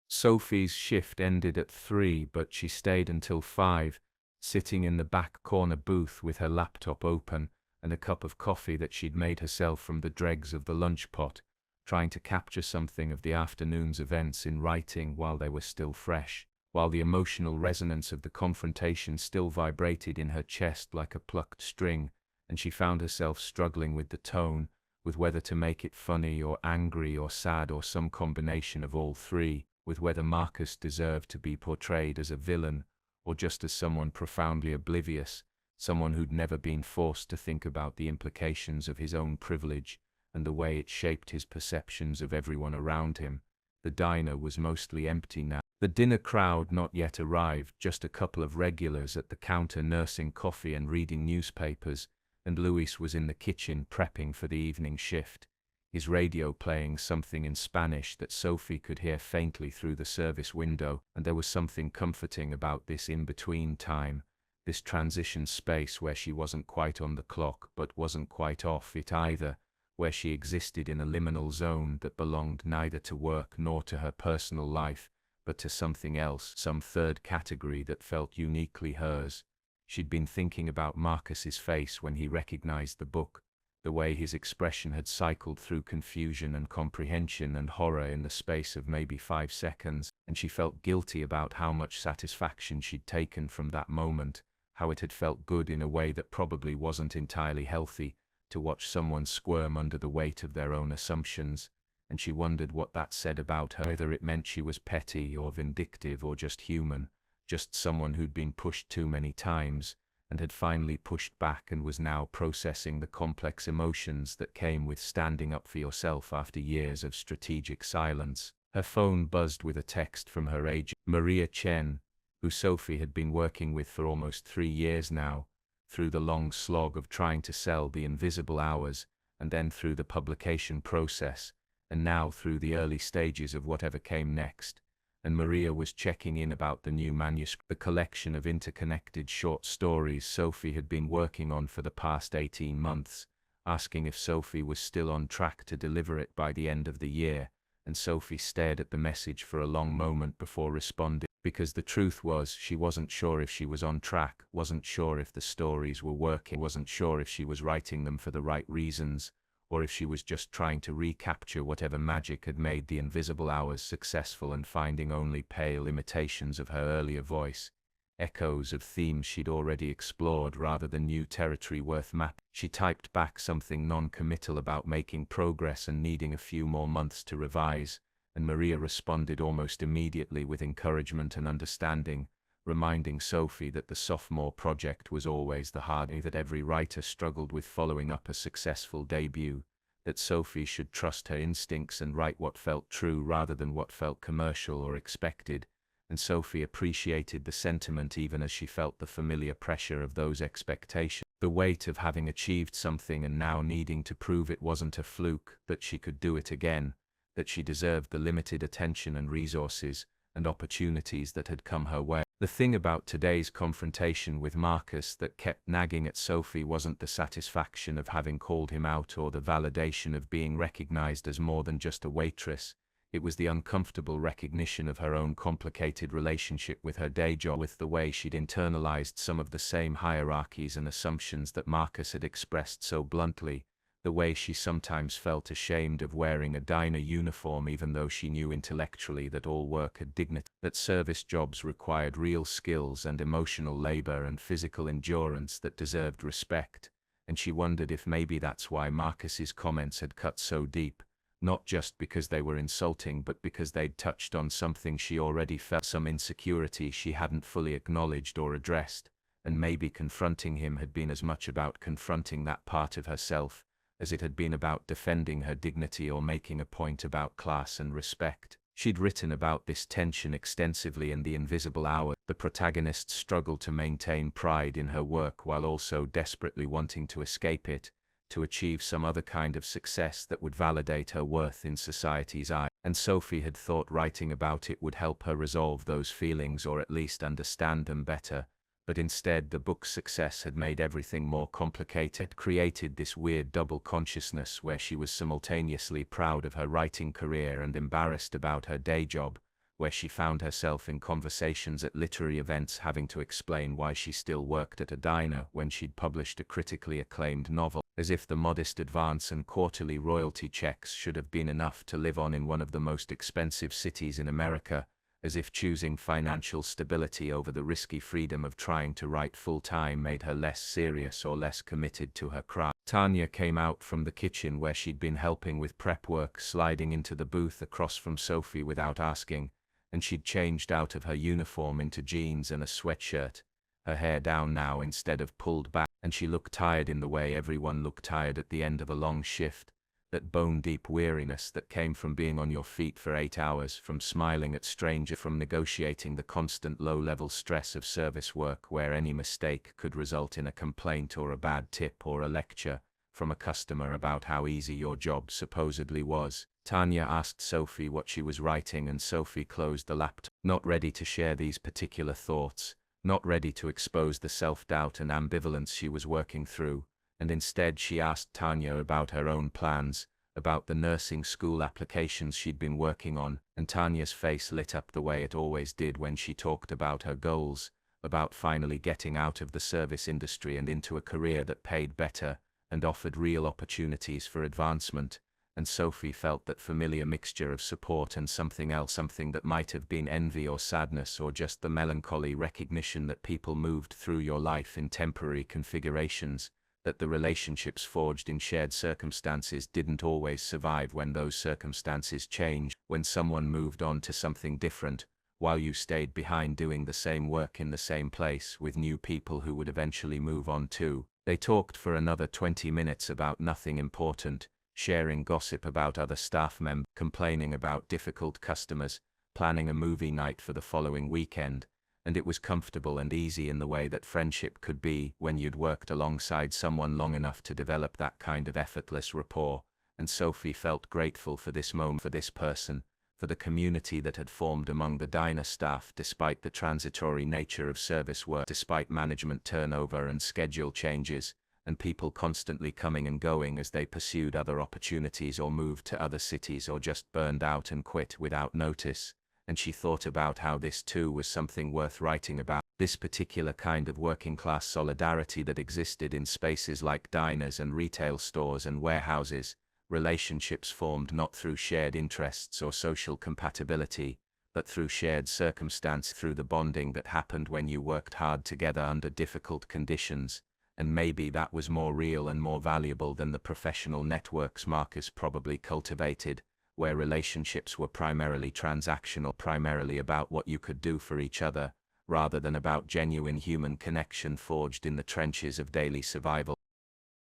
Sophie's shift ended at 3, but she stayed until 5, sitting in the back corner booth with her laptop open and a cup of coffee that she'd made herself from the dregs of the lunch pot, trying to capture something of the afternoon's events in writing while they were still fresh, while the emotional resonance of the confrontation still vibrated in her chest like a plucked string, and she found herself struggling with the tone, with whether to make it funny or angry or sad or some combination of all three, with whether Marcus deserved to be portrayed as a villain or just as someone profoundly oblivious, someone who'd never been forced to think about the implications of his own privilege and the way it shaped his perceptions of everyone around him. The diner was mostly empty now. The dinner crowd not yet arrived, just a couple of regulars at the counter nursing coffee and reading newspapers, and Luis was in the kitchen prepping for the evening shift, his radio playing something in Spanish that Sophie could hear faintly through the service window, and there was something comforting about this in-between time, this transition space where she wasn't quite on the clock but wasn't quite off it either, where she existed in a liminal zone that belonged neither to work nor to her personal life, but to something else, some third category that felt uniquely hers. She'd been thinking about Marcus's face when he recognized the book, the way his expression had cycled through confusion and comprehension and horror in the space of maybe 5 seconds, and she felt guilty about how much satisfaction she'd taken from that moment, how it had felt good in a way that probably wasn't entirely healthy, to watch someone squirm under the weight of their own assumptions, and she wondered what that said about her, whether it meant she was petty or vindictive or just human, just someone who'd been pushed too many times, and had finally pushed back and was now processing the complex emotions that came with standing up for yourself after years of strategic silence. Her phone buzzed with a text from her agent, Maria Chen, who Sophie had been working with for almost 3 years now, through the long slog of trying to sell The Invisible Hours, and then through the publication process, and now through the early stages of whatever came next. And Maria was checking in about the new manuscript, the collection of interconnected short stories Sophie had been working on for the past 18 months, asking if Sophie was still on track to deliver it by the end of the year, and Sophie stared at the message for a long moment before responding, because the truth was she wasn't sure if she was on track, wasn't sure if the stories were working, wasn't sure if she was writing them for the right reasons, or if she was just trying to recapture whatever magic had made The Invisible Hours successful and finding only pale imitations of her earlier voice, echoes of themes she'd already explored rather than new territory worth mapping. She typed back something non-committal about making progress and needing a few more months to revise, and Maria responded almost immediately with encouragement and understanding, reminding Sophie that the sophomore project was always the hard, that every writer struggled with following up a successful debut, that Sophie should trust her instincts and write what felt true rather than what felt commercial or expected, and Sophie appreciated the sentiment even as she felt the familiar pressure of those expectations, the weight of having achieved something and now needing to prove it wasn't a fluke, that she could do it again, that she deserved the limited attention and resources and opportunities that had come her way. The thing about today's confrontation with Marcus that kept nagging at Sophie wasn't the satisfaction of having called him out or the validation of being recognized as more than just a waitress. It was the uncomfortable recognition of her own complicated relationship with her day job, with the way she'd internalized some of the same hierarchies and assumptions that Marcus had expressed so bluntly, the way she sometimes felt ashamed of wearing a diner uniform even though she knew intellectually that all work had dignity, that service jobs required real skills and emotional labor and physical endurance that deserved respect, and she wondered if maybe that's why Marcus's comments had cut so deep, not just because they were insulting but because they'd touched on something she already felt, some insecurity she hadn't fully acknowledged or addressed, and maybe confronting him had been as much about confronting that part of herself as it had been about defending her dignity or making a point about class and respect. She'd written about this tension extensively in The Invisible Hour. The protagonist struggled to maintain pride in her work while also desperately wanting to escape it, to achieve some other kind of success that would validate her worth in society's eye. And Sophie had thought writing about it would help her resolve those feelings or at least understand them better. But instead the book's success had made everything more complicated. It created this weird double consciousness where she was simultaneously proud of her writing career and embarrassed about her day job, where she found herself in conversations at literary events having to explain why she still worked at a diner when she'd published a critically acclaimed novel, as if the modest advance and quarterly royalty checks should have been enough to live on in one of the most expensive cities in America, as if choosing financial stability over the risky freedom of trying to write full-time made her less serious or less committed to her craft. Tanya came out from the kitchen where she'd been helping with prep work, sliding into the booth across from Sophie without asking, and she'd changed out of her uniform into jeans and a sweatshirt, her hair down now instead of pulled back, and she looked tired in the way everyone looked tired at the end of a long shift. That bone-deep weariness that came from being on your feet for 8 hours, from smiling at strangers, from negotiating the constant low-level stress of service work where any mistake could result in a complaint or a bad tip or a lecture from a customer about how easy your job supposedly was. Tanya asked Sophie what she was writing and Sophie closed the laptop, not ready to share these particular thoughts, not ready to expose the self-doubt and ambivalence she was working through. And instead she asked Tanya about her own plans, about the nursing school applications she'd been working on, and Tanya's face lit up the way it always did when she talked about her goals, about finally getting out of the service industry and into a career that paid better and offered real opportunities for advancement. And Sophie felt that familiar mixture of support and something else, something that might have been envy or sadness or just the melancholy recognition that people moved through your life in temporary configurations, that the relationships forged in shared circumstances didn't always survive when those circumstances changed, when someone moved on to something different, while you stayed behind doing the same work in the same place with new people who would eventually move on too. They talked for another 20 minutes about nothing important, sharing gossip about other staff members, complaining about difficult customers, planning a movie night for the following weekend. And it was comfortable and easy in the way that friendship could be when you'd worked alongside someone long enough to develop that kind of effortless rapport, and Sophie felt grateful for this moment, for this person, for the community that had formed among the diner staff despite the transitory nature of service work, despite management turnover and schedule changes, and people constantly coming and going as they pursued other opportunities or moved to other cities or just burned out and quit without notice. And she thought about how this too was something worth writing about, this particular kind of working-class solidarity that existed in spaces like diners and retail stores and warehouses, relationships formed not through shared interests or social compatibility, but through shared circumstance, through the bonding that happened when you worked hard together under difficult conditions. And maybe that was more real and more valuable than the professional networks Marcus probably cultivated, where relationships were primarily transactional, primarily about what you could do for each other, rather than about genuine human connection forged in the trenches of daily survival.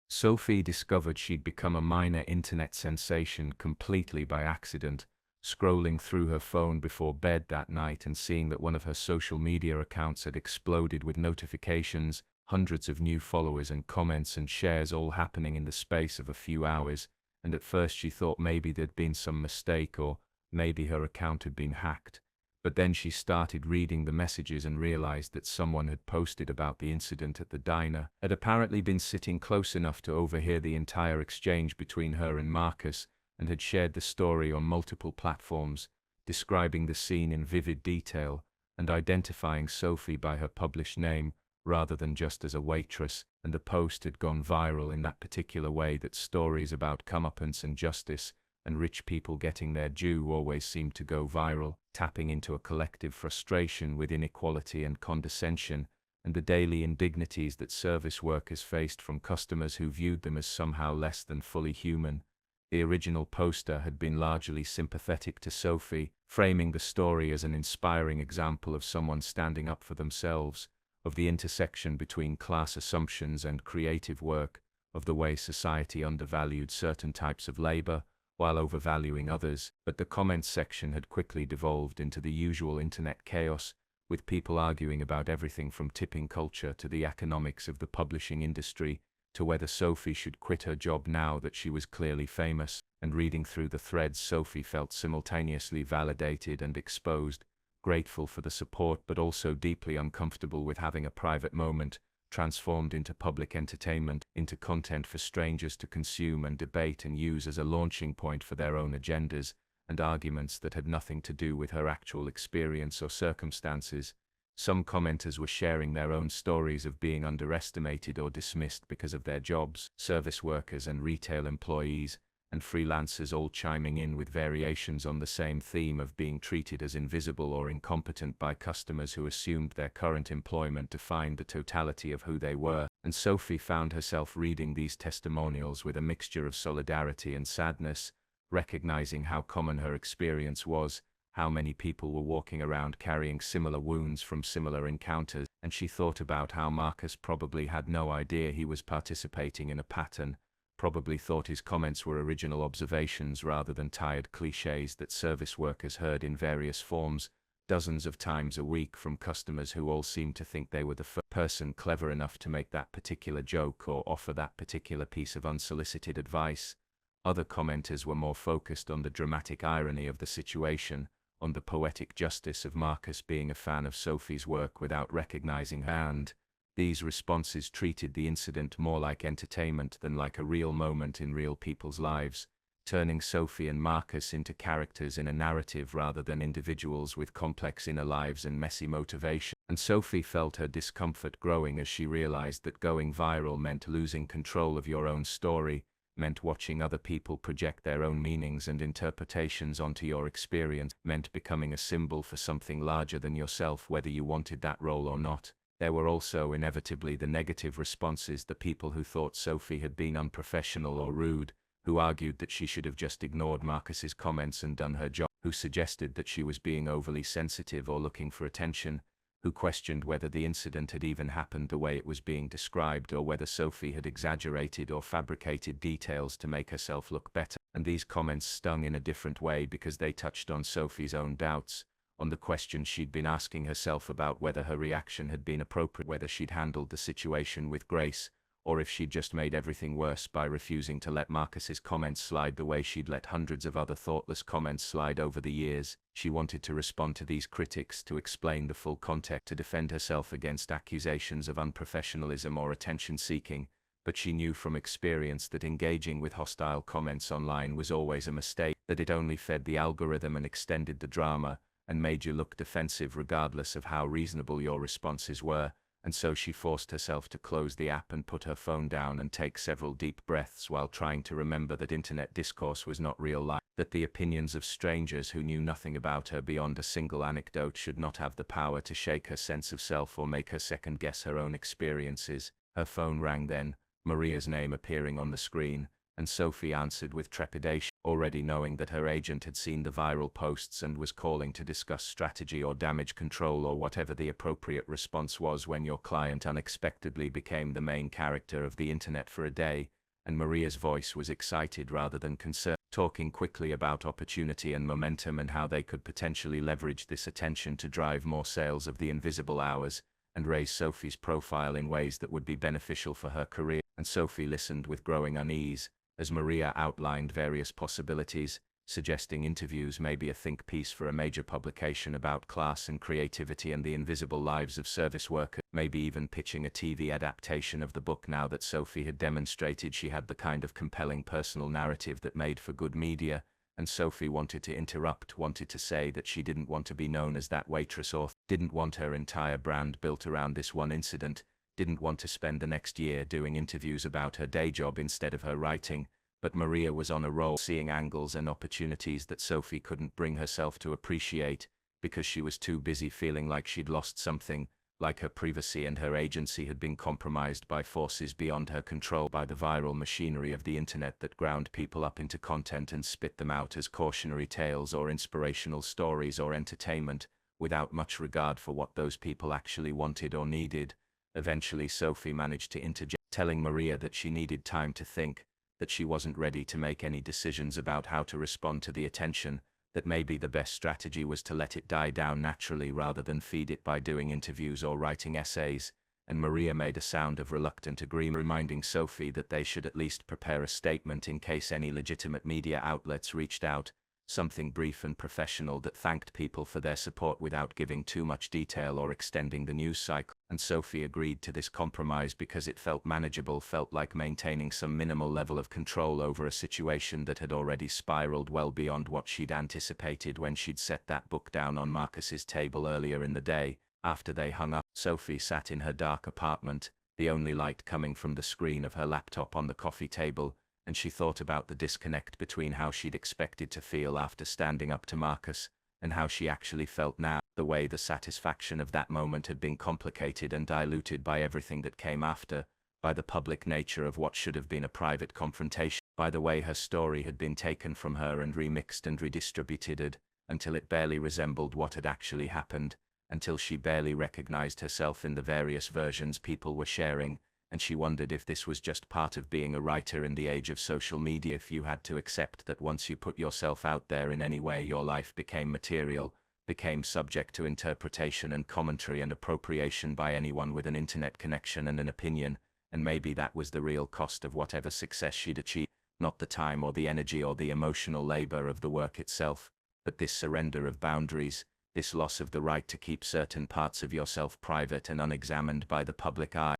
Sophie discovered she'd become a minor internet sensation completely by accident, scrolling through her phone before bed that night and seeing that one of her social media accounts had exploded with notifications, hundreds of new followers and comments and shares all happening in the space of a few hours. And at first she thought maybe there'd been some mistake or maybe her account had been hacked. But then she started reading the messages and realized that someone had posted about the incident at the diner, had apparently been sitting close enough to overhear the entire exchange between her and Marcus, and had shared the story on multiple platforms, describing the scene in vivid detail, and identifying Sophie by her published name, rather than just as a waitress, and the post had gone viral in that particular way that stories about comeuppance and justice and rich people getting their due always seemed to go viral, tapping into a collective frustration with inequality and condescension, and the daily indignities that service workers faced from customers who viewed them as somehow less than fully human. The original poster had been largely sympathetic to Sophie, framing the story as an inspiring example of someone standing up for themselves, of the intersection between class assumptions and creative work, of the way society undervalued certain types of labor while overvaluing others. But the comments section had quickly devolved into the usual internet chaos, with people arguing about everything from tipping culture to the economics of the publishing industry, to whether Sophie should quit her job now that she was clearly famous. And reading through the threads, Sophie felt simultaneously validated and exposed, grateful for the support but also deeply uncomfortable with having a private moment transformed into public entertainment, into content for strangers to consume and debate and use as a launching point for their own agendas and arguments that had nothing to do with her actual experience or circumstances. Some commenters were sharing their own stories of being underestimated or dismissed because of their jobs, service workers and retail employees, and freelancers all chiming in with variations on the same theme of being treated as invisible or incompetent by customers who assumed their current employment defined the totality of who they were. And Sophie found herself reading these testimonials with a mixture of solidarity and sadness, recognizing how common her experience was, how many people were walking around carrying similar wounds from similar encounters, and she thought about how Marcus probably had no idea he was participating in a pattern, probably thought his comments were original observations rather than tired cliches that service workers heard in various forms, dozens of times a week from customers who all seemed to think they were the first person clever enough to make that particular joke or offer that particular piece of unsolicited advice. Other commenters were more focused on the dramatic irony of the situation, on the poetic justice of Marcus being a fan of Sophie's work without recognizing her, and these responses treated the incident more like entertainment than like a real moment in real people's lives, turning Sophie and Marcus into characters in a narrative rather than individuals with complex inner lives and messy motivation. And Sophie felt her discomfort growing as she realized that going viral meant losing control of your own story, meant watching other people project their own meanings and interpretations onto your experience, meant becoming a symbol for something larger than yourself whether you wanted that role or not. There were also inevitably the negative responses, the people who thought Sophie had been unprofessional or rude, who argued that she should have just ignored Marcus's comments and done her job, who suggested that she was being overly sensitive or looking for attention, who questioned whether the incident had even happened the way it was being described or whether Sophie had exaggerated or fabricated details to make herself look better. And these comments stung in a different way because they touched on Sophie's own doubts, on the question she'd been asking herself about whether her reaction had been appropriate, whether she'd handled the situation with grace, or if she'd just made everything worse by refusing to let Marcus's comments slide the way she'd let hundreds of other thoughtless comments slide over the years. She wanted to respond to these critics, to explain the full context, to defend herself against accusations of unprofessionalism or attention-seeking, but she knew from experience that engaging with hostile comments online was always a mistake, that it only fed the algorithm and extended the drama, and made you look defensive regardless of how reasonable your responses were. And so she forced herself to close the app and put her phone down and take several deep breaths while trying to remember that internet discourse was not real life, that the opinions of strangers who knew nothing about her beyond a single anecdote should not have the power to shake her sense of self or make her second-guess her own experiences. Her phone rang then, Maria's name appearing on the screen, and Sophie answered with trepidation, already knowing that her agent had seen the viral posts and was calling to discuss strategy or damage control or whatever the appropriate response was when your client unexpectedly became the main character of the internet for a day. And Maria's voice was excited rather than concerned, talking quickly about opportunity and momentum and how they could potentially leverage this attention to drive more sales of the invisible hours and raise Sophie's profile in ways that would be beneficial for her career. And Sophie listened with growing unease as Maria outlined various possibilities, suggesting interviews, maybe a think piece for a major publication about class and creativity and the invisible lives of service workers, maybe even pitching a TV adaptation of the book now that Sophie had demonstrated she had the kind of compelling personal narrative that made for good media. And Sophie wanted to interrupt, wanted to say that she didn't want to be known as that waitress author, didn't want her entire brand built around this one incident, didn't want to spend the next year doing interviews about her day job instead of her writing, but Maria was on a roll, seeing angles and opportunities that Sophie couldn't bring herself to appreciate because she was too busy feeling like she'd lost something, like her privacy and her agency had been compromised by forces beyond her control, by the viral machinery of the internet that ground people up into content and spit them out as cautionary tales or inspirational stories or entertainment, without much regard for what those people actually wanted or needed. Eventually Sophie managed to interject, telling Maria that she needed time to think, that she wasn't ready to make any decisions about how to respond to the attention, that maybe the best strategy was to let it die down naturally rather than feed it by doing interviews or writing essays, and Maria made a sound of reluctant agreement, reminding Sophie that they should at least prepare a statement in case any legitimate media outlets reached out, something brief and professional that thanked people for their support without giving too much detail or extending the news cycle. And Sophie agreed to this compromise because it felt manageable, felt like maintaining some minimal level of control over a situation that had already spiraled well beyond what she'd anticipated when she'd set that book down on Marcus's table earlier in the day. After they hung up, Sophie sat in her dark apartment, the only light coming from the screen of her laptop on the coffee table, and she thought about the disconnect between how she'd expected to feel after standing up to Marcus, and how she actually felt now, the way the satisfaction of that moment had been complicated and diluted by everything that came after, by the public nature of what should have been a private confrontation, by the way her story had been taken from her and remixed and redistributed, until it barely resembled what had actually happened, until she barely recognized herself in the various versions people were sharing, and she wondered if this was just part of being a writer in the age of social media, if you had to accept that once you put yourself out there in any way your life became material, became subject to interpretation and commentary and appropriation by anyone with an internet connection and an opinion, and maybe that was the real cost of whatever success she'd achieved, not the time or the energy or the emotional labor of the work itself, but this surrender of boundaries, this loss of the right to keep certain parts of yourself private and unexamined by the public eye.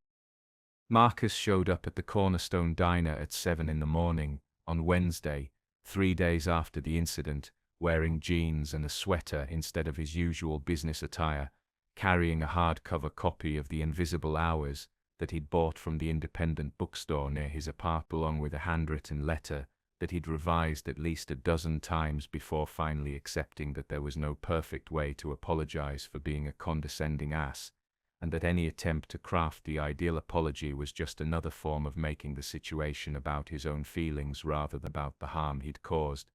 Marcus showed up at the Cornerstone Diner at 7 in the morning, on Wednesday, 3 days after the incident, wearing jeans and a sweater instead of his usual business attire, carrying a hardcover copy of The Invisible Hours that he'd bought from the independent bookstore near his apartment, along with a handwritten letter that he'd revised at least a dozen times before finally accepting that there was no perfect way to apologize for being a condescending ass, and that any attempt to craft the ideal apology was just another form of making the situation about his own feelings rather than about the harm he'd caused.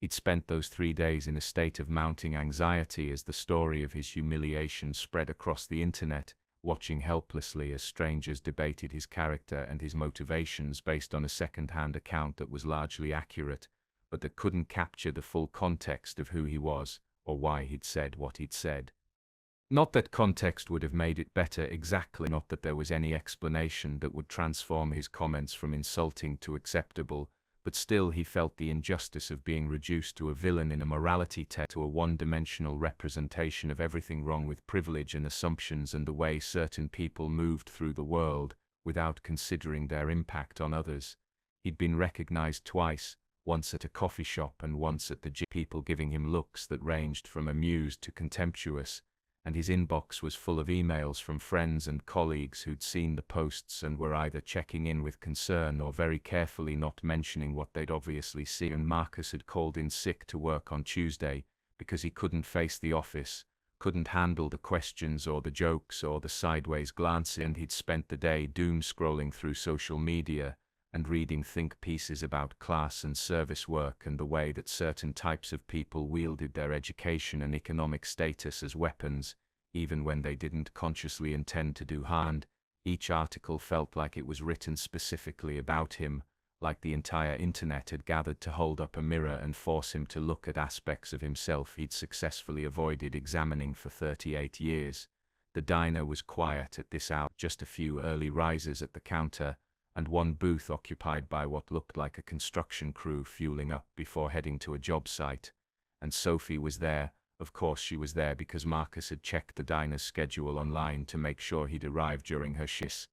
He'd spent those 3 days in a state of mounting anxiety as the story of his humiliation spread across the internet, watching helplessly as strangers debated his character and his motivations based on a second-hand account that was largely accurate, but that couldn't capture the full context of who he was, or why he'd said what he'd said. Not that context would have made it better exactly, not that there was any explanation that would transform his comments from insulting to acceptable, but still he felt the injustice of being reduced to a villain in a morality test, to a one-dimensional representation of everything wrong with privilege and assumptions and the way certain people moved through the world, without considering their impact on others. He'd been recognized twice, once at a coffee shop and once at the gym, people giving him looks that ranged from amused to contemptuous, and his inbox was full of emails from friends and colleagues who'd seen the posts and were either checking in with concern or very carefully not mentioning what they'd obviously seen. And Marcus had called in sick to work on Tuesday because he couldn't face the office, couldn't handle the questions or the jokes or the sideways glances, and he'd spent the day doom scrolling through social media and reading think pieces about class and service work and the way that certain types of people wielded their education and economic status as weapons, even when they didn't consciously intend to do harm. Each article felt like it was written specifically about him, like the entire internet had gathered to hold up a mirror and force him to look at aspects of himself he'd successfully avoided examining for 38 years. The diner was quiet at this hour, just a few early risers at the counter, and one booth occupied by what looked like a construction crew fueling up before heading to a job site. And Sophie was there. Of course she was there because Marcus had checked the diner's schedule online to make sure he'd arrive during her shifts.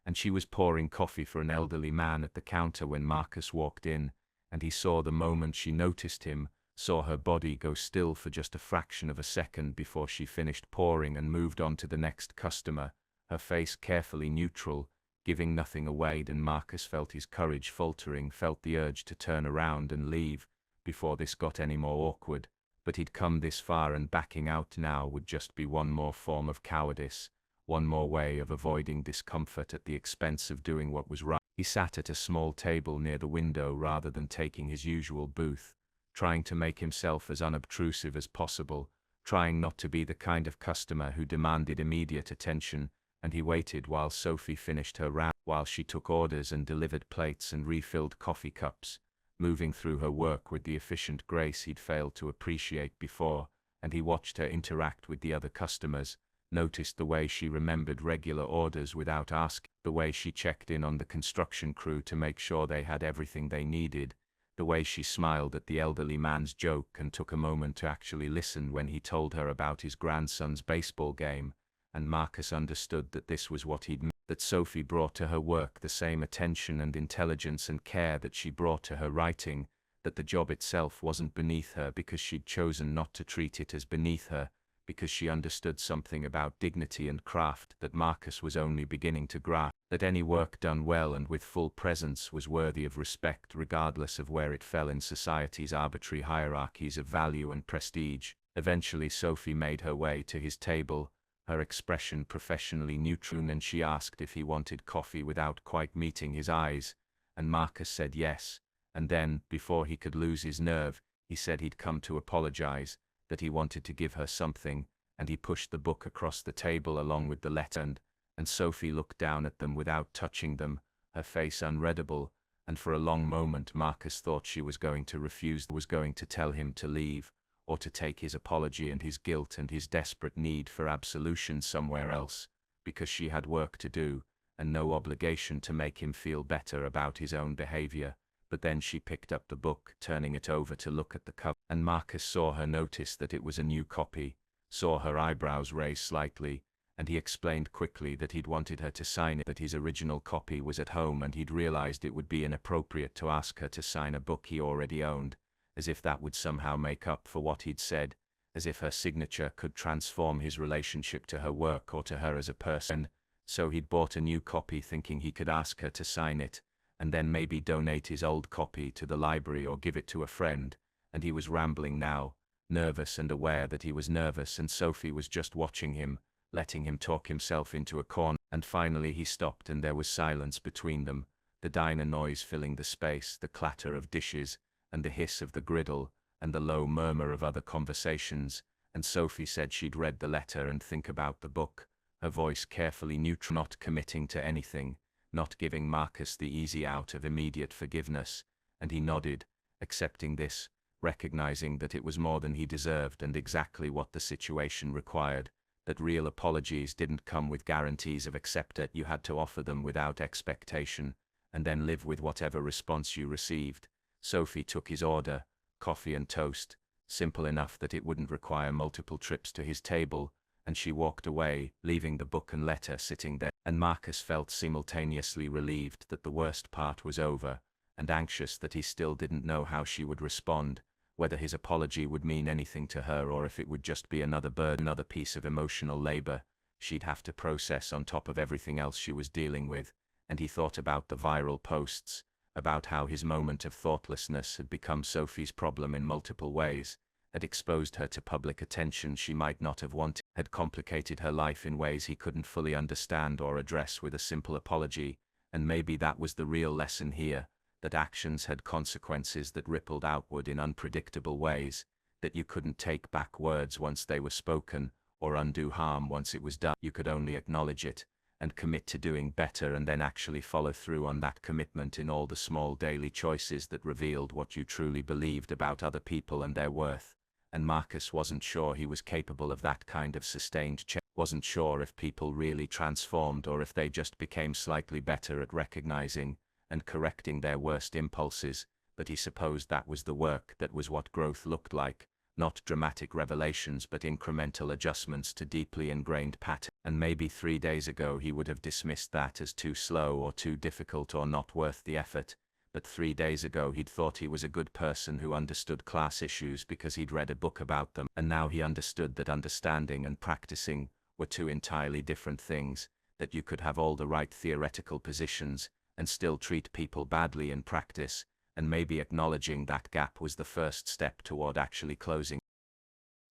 And she was pouring coffee for an elderly man at the counter when Marcus walked in, and he saw the moment she noticed him, saw her body go still for just a fraction of a second before she finished pouring and moved on to the next customer, her face carefully neutral, giving nothing away. And Marcus felt his courage faltering, felt the urge to turn around and leave, before this got any more awkward. But he'd come this far, and backing out now would just be one more form of cowardice, one more way of avoiding discomfort at the expense of doing what was right. He sat at a small table near the window rather than taking his usual booth, trying to make himself as unobtrusive as possible, trying not to be the kind of customer who demanded immediate attention. And he waited while Sophie finished her round, while she took orders and delivered plates and refilled coffee cups, moving through her work with the efficient grace he'd failed to appreciate before. And he watched her interact with the other customers, noticed the way she remembered regular orders without asking, the way she checked in on the construction crew to make sure they had everything they needed, the way she smiled at the elderly man's joke and took a moment to actually listen when he told her about his grandson's baseball game. And Marcus understood that this was what he'd meant, that Sophie brought to her work the same attention and intelligence and care that she brought to her writing, that the job itself wasn't beneath her because she'd chosen not to treat it as beneath her, because she understood something about dignity and craft that Marcus was only beginning to grasp, that any work done well and with full presence was worthy of respect regardless of where it fell in society's arbitrary hierarchies of value and prestige. Eventually Sophie made her way to his table, her expression professionally neutral, and she asked if he wanted coffee without quite meeting his eyes, and Marcus said yes, and then, before he could lose his nerve, he said he'd come to apologize, that he wanted to give her something, and he pushed the book across the table along with the letter, and Sophie looked down at them without touching them, her face unreadable, and for a long moment Marcus thought she was going to refuse, was going to tell him to leave, or to take his apology and his guilt and his desperate need for absolution somewhere else, because she had work to do, and no obligation to make him feel better about his own behavior. But then she picked up the book, turning it over to look at the cover, and Marcus saw her notice that it was a new copy, saw her eyebrows raise slightly, and he explained quickly that he'd wanted her to sign it, that his original copy was at home, and he'd realized it would be inappropriate to ask her to sign a book he already owned, as if that would somehow make up for what he'd said, as if her signature could transform his relationship to her work or to her as a person. So he'd bought a new copy thinking he could ask her to sign it, and then maybe donate his old copy to the library or give it to a friend, and he was rambling now, nervous and aware that he was nervous, and Sophie was just watching him, letting him talk himself into a corner. And finally he stopped, and there was silence between them, the diner noise filling the space, the clatter of dishes, and the hiss of the griddle, and the low murmur of other conversations. And Sophie said she'd read the letter and think about the book, her voice carefully neutral, not committing to anything, not giving Marcus the easy out of immediate forgiveness. And he nodded, accepting this, recognizing that it was more than he deserved and exactly what the situation required, that real apologies didn't come with guarantees of acceptance, you had to offer them without expectation, and then live with whatever response you received. Sophie took his order, coffee and toast, simple enough that it wouldn't require multiple trips to his table, and she walked away, leaving the book and letter sitting there. And Marcus felt simultaneously relieved that the worst part was over, and anxious that he still didn't know how she would respond, whether his apology would mean anything to her or if it would just be another burden, another piece of emotional labor she'd have to process on top of everything else she was dealing with. And he thought about the viral posts, about how his moment of thoughtlessness had become Sophie's problem in multiple ways, had exposed her to public attention she might not have wanted, had complicated her life in ways he couldn't fully understand or address with a simple apology. And maybe that was the real lesson here, that actions had consequences that rippled outward in unpredictable ways, that you couldn't take back words once they were spoken, or undo harm once it was done. You could only acknowledge it, and commit to doing better, and then actually follow through on that commitment in all the small daily choices that revealed what you truly believed about other people and their worth. And Marcus wasn't sure he was capable of that kind of sustained change, wasn't sure if people really transformed or if they just became slightly better at recognizing and correcting their worst impulses, but he supposed that was the work, that was what growth looked like, not dramatic revelations but incremental adjustments to deeply ingrained patterns. And maybe 3 days ago he would have dismissed that as too slow or too difficult or not worth the effort, but 3 days ago he'd thought he was a good person who understood class issues because he'd read a book about them, and now he understood that understanding and practicing were two entirely different things, that you could have all the right theoretical positions and still treat people badly in practice, and maybe acknowledging that gap was the first step toward actually closing.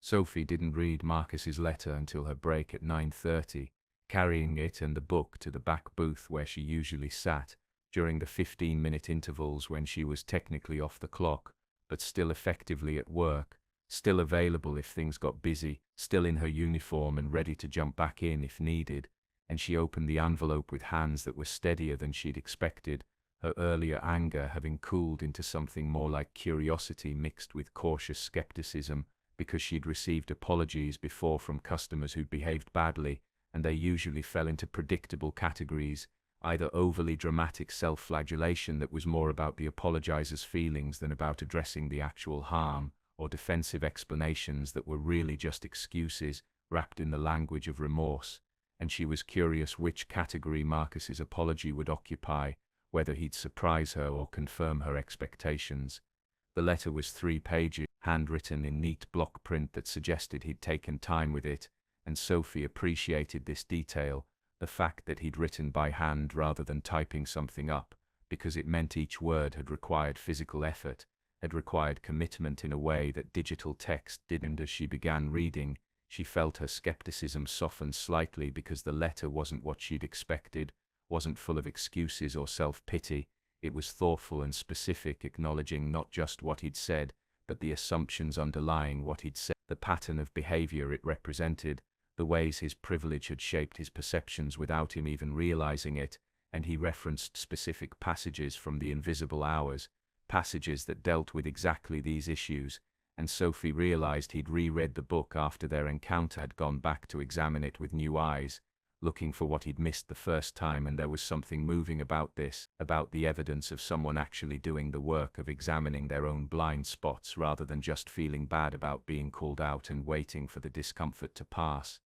Sophie didn't read Marcus's letter until her break at 9:30, carrying it and the book to the back booth where she usually sat, during the 15-minute intervals when she was technically off the clock, but still effectively at work, still available if things got busy, still in her uniform and ready to jump back in if needed. And she opened the envelope with hands that were steadier than she'd expected, her earlier anger having cooled into something more like curiosity mixed with cautious skepticism, because she'd received apologies before from customers who'd behaved badly, and they usually fell into predictable categories, either overly dramatic self-flagellation that was more about the apologizer's feelings than about addressing the actual harm, or defensive explanations that were really just excuses wrapped in the language of remorse. And she was curious which category Marcus's apology would occupy, whether he'd surprise her or confirm her expectations. The letter was 3 pages, handwritten in neat block print that suggested he'd taken time with it, and Sophie appreciated this detail, the fact that he'd written by hand rather than typing something up, because it meant each word had required physical effort, had required commitment in a way that digital text didn't. As she began reading, she felt her skepticism soften slightly because the letter wasn't what she'd expected, wasn't full of excuses or self-pity. It was thoughtful and specific, acknowledging not just what he'd said, but the assumptions underlying what he'd said, the pattern of behavior it represented, the ways his privilege had shaped his perceptions without him even realizing it. And he referenced specific passages from The Invisible Hours, passages that dealt with exactly these issues, and Sophie realized he'd reread the book after their encounter, had gone back to examine it with new eyes, looking for what he'd missed the first time. And there was something moving about this, about the evidence of someone actually doing the work of examining their own blind spots rather than just feeling bad about being called out and waiting for the discomfort to pass.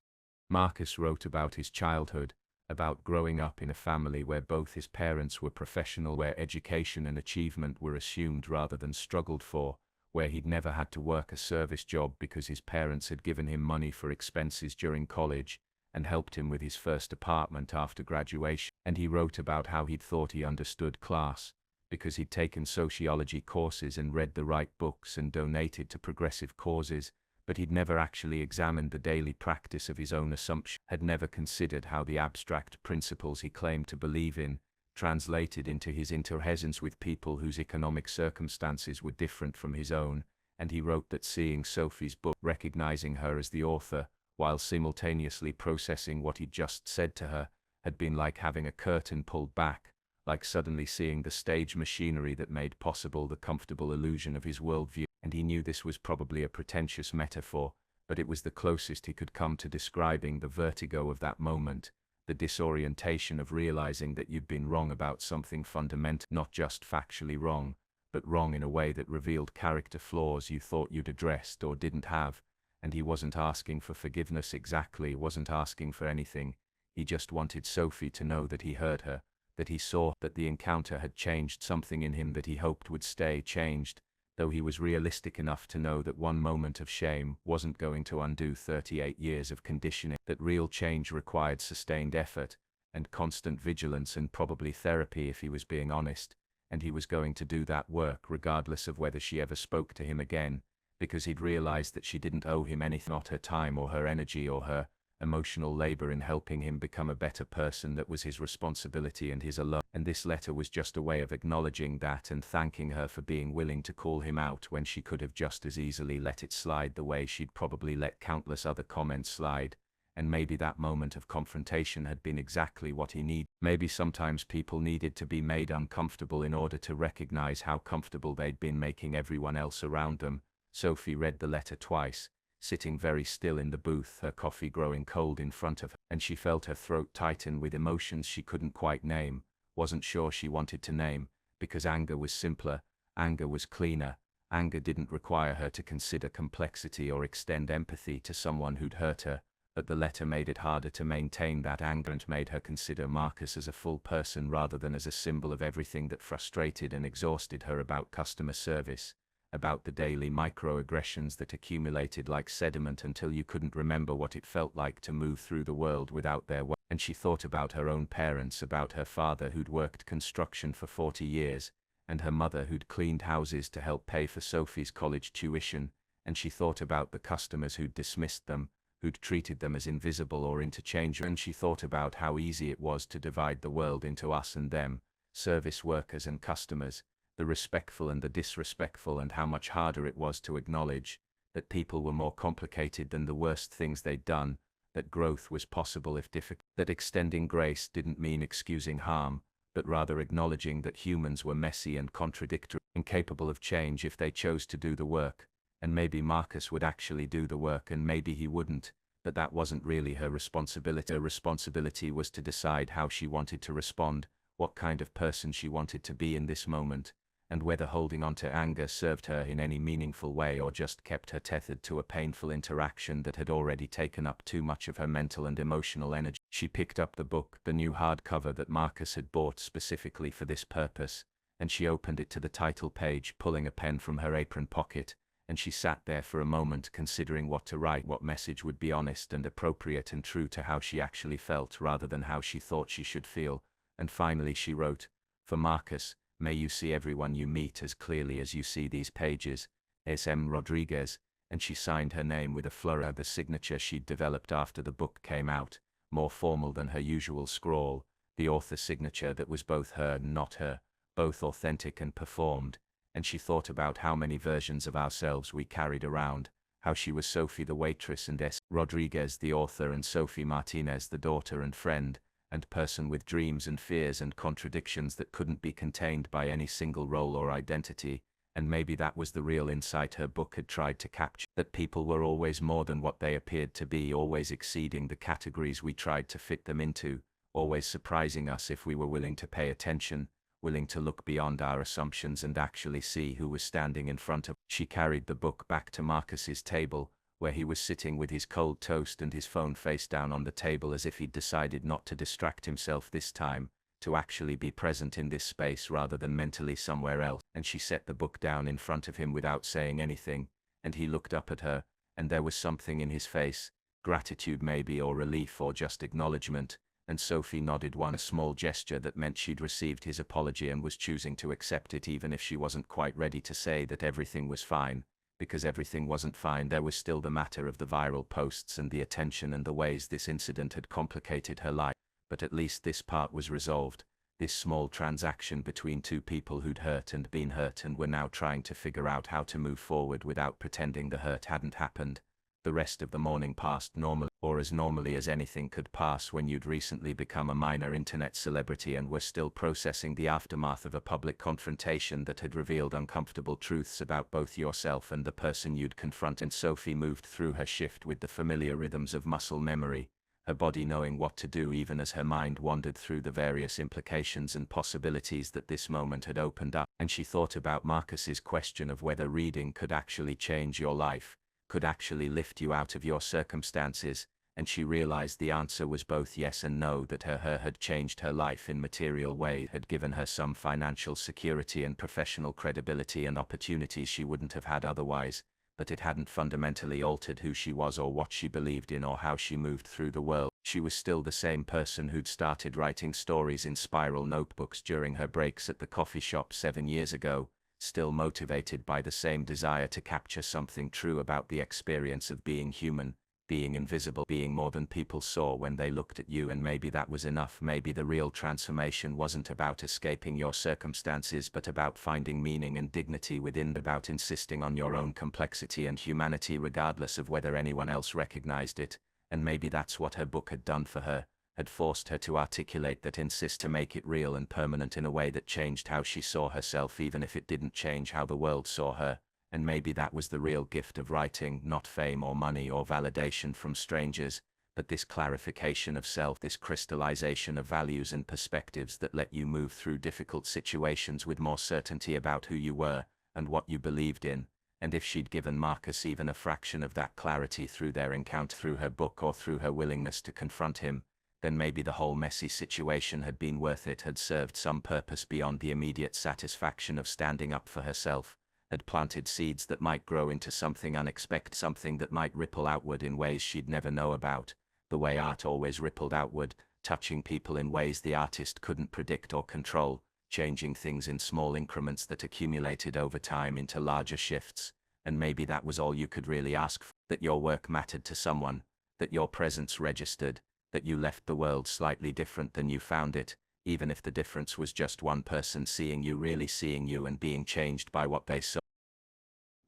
Marcus wrote about his childhood, about growing up in a family where both his parents were professional, where education and achievement were assumed rather than struggled for, where he'd never had to work a service job because his parents had given him money for expenses during college and helped him with his first apartment after graduation. And he wrote about how he'd thought he understood class, because he'd taken sociology courses and read the right books and donated to progressive causes, but he'd never actually examined the daily practice of his own assumption, had never considered how the abstract principles he claimed to believe in translated into his interactions with people whose economic circumstances were different from his own. And he wrote that seeing Sophie's book, recognizing her as the author, while simultaneously processing what he'd just said to her, had been like having a curtain pulled back, like suddenly seeing the stage machinery that made possible the comfortable illusion of his worldview. And he knew this was probably a pretentious metaphor, but it was the closest he could come to describing the vertigo of that moment, the disorientation of realizing that you'd been wrong about something fundamental, not just factually wrong, but wrong in a way that revealed character flaws you thought you'd addressed or didn't have. And he wasn't asking for forgiveness exactly, wasn't asking for anything. He just wanted Sophie to know that he heard her, that he saw, that the encounter had changed something in him that he hoped would stay changed, though he was realistic enough to know that one moment of shame wasn't going to undo 38 years of conditioning, that real change required sustained effort, and constant vigilance, and probably therapy if he was being honest, and he was going to do that work regardless of whether she ever spoke to him again, because he'd realized that she didn't owe him anything, not her time or her energy or her emotional labor in helping him become a better person. That was his responsibility and his alone. And this letter was just a way of acknowledging that and thanking her for being willing to call him out when she could have just as easily let it slide the way she'd probably let countless other comments slide. And maybe that moment of confrontation had been exactly what he needed. Maybe sometimes people needed to be made uncomfortable in order to recognize how comfortable they'd been making everyone else around them. Sophie read the letter twice, sitting very still in the booth, her coffee growing cold in front of her, and she felt her throat tighten with emotions she couldn't quite name, wasn't sure she wanted to name, because anger was simpler, anger was cleaner, anger didn't require her to consider complexity or extend empathy to someone who'd hurt her, but the letter made it harder to maintain that anger and made her consider Marcus as a full person rather than as a symbol of everything that frustrated and exhausted her about customer service. about the daily microaggressions that accumulated like sediment until you couldn't remember what it felt like to move through the world without their way. And she thought about her own parents, about her father who'd worked construction for 40 years, and her mother who'd cleaned houses to help pay for Sophie's college tuition, and she thought about the customers who'd dismissed them, who'd treated them as invisible or interchangeable, and she thought about how easy it was to divide the world into us and them, service workers and customers, the respectful and the disrespectful, and how much harder it was to acknowledge that people were more complicated than the worst things they'd done, that growth was possible if difficult, that extending grace didn't mean excusing harm, but rather acknowledging that humans were messy and contradictory, incapable of change if they chose to do the work, and maybe Marcus would actually do the work and maybe he wouldn't, but that wasn't really her responsibility. Her responsibility was to decide how she wanted to respond, what kind of person she wanted to be in this moment, and whether holding on to anger served her in any meaningful way or just kept her tethered to a painful interaction that had already taken up too much of her mental and emotional energy. She picked up the book, the new hardcover that Marcus had bought specifically for this purpose, and she opened it to the title page, pulling a pen from her apron pocket, and she sat there for a moment considering what to write, what message would be honest and appropriate and true to how she actually felt rather than how she thought she should feel, and finally she wrote, "For Marcus, may you see everyone you meet as clearly as you see these pages, S.M. Rodriguez," and she signed her name with a flourish, the signature she'd developed after the book came out, more formal than her usual scrawl, the author signature that was both her and not her, both authentic and performed, and she thought about how many versions of ourselves we carried around, how she was Sophie the waitress and S. Rodriguez the author and Sophie Martinez the daughter and friend, and person with dreams and fears and contradictions that couldn't be contained by any single role or identity, and maybe that was the real insight her book had tried to capture, that people were always more than what they appeared to be, always exceeding the categories we tried to fit them into, always surprising us if we were willing to pay attention, willing to look beyond our assumptions and actually see who was standing in front of. She carried the book back to Marcus's table, where he was sitting with his cold toast and his phone face down on the table as if he'd decided not to distract himself this time, to actually be present in this space rather than mentally somewhere else. And she set the book down in front of him without saying anything, and he looked up at her, and there was something in his face, gratitude maybe, or relief, or just acknowledgement, and Sophie nodded a small gesture that meant she'd received his apology and was choosing to accept it even if she wasn't quite ready to say that everything was fine. Because everything wasn't fine, there was still the matter of the viral posts and the attention and the ways this incident had complicated her life. But at least this part was resolved, this small transaction between two people who'd hurt and been hurt and were now trying to figure out how to move forward without pretending the hurt hadn't happened. The rest of the morning passed normally, or as normally as anything could pass when you'd recently become a minor internet celebrity and were still processing the aftermath of a public confrontation that had revealed uncomfortable truths about both yourself and the person you'd confront. And Sophie moved through her shift with the familiar rhythms of muscle memory, her body knowing what to do even as her mind wandered through the various implications and possibilities that this moment had opened up. And she thought about Marcus's question of whether reading could actually change your life, could actually lift you out of your circumstances, and she realized the answer was both yes and no, that her had changed her life in material ways, had given her some financial security and professional credibility and opportunities she wouldn't have had otherwise, but it hadn't fundamentally altered who she was or what she believed in or how she moved through the world. She was still the same person who'd started writing stories in spiral notebooks during her breaks at the coffee shop 7 years ago, still motivated by the same desire to capture something true about the experience of being human, being invisible, being more than people saw when they looked at you. And maybe that was enough. Maybe the real transformation wasn't about escaping your circumstances but about finding meaning and dignity within, about insisting on your own complexity and humanity regardless of whether anyone else recognized it. And maybe that's what her book had done for her, had forced her to articulate that, insist, to make it real and permanent in a way that changed how she saw herself even if it didn't change how the world saw her. And maybe that was the real gift of writing, not fame or money or validation from strangers, but this clarification of self, this crystallization of values and perspectives that let you move through difficult situations with more certainty about who you were and what you believed in. And if she'd given Marcus even a fraction of that clarity through their encounter, through her book or through her willingness to confront him, then maybe the whole messy situation had been worth it, had served some purpose beyond the immediate satisfaction of standing up for herself, had planted seeds that might grow into something unexpected, something that might ripple outward in ways she'd never know about, the way art always rippled outward, touching people in ways the artist couldn't predict or control, changing things in small increments that accumulated over time into larger shifts. And maybe that was all you could really ask for, that your work mattered to someone, that your presence registered, that you left the world slightly different than you found it, even if the difference was just one person seeing you, really seeing you, and being changed by what they saw.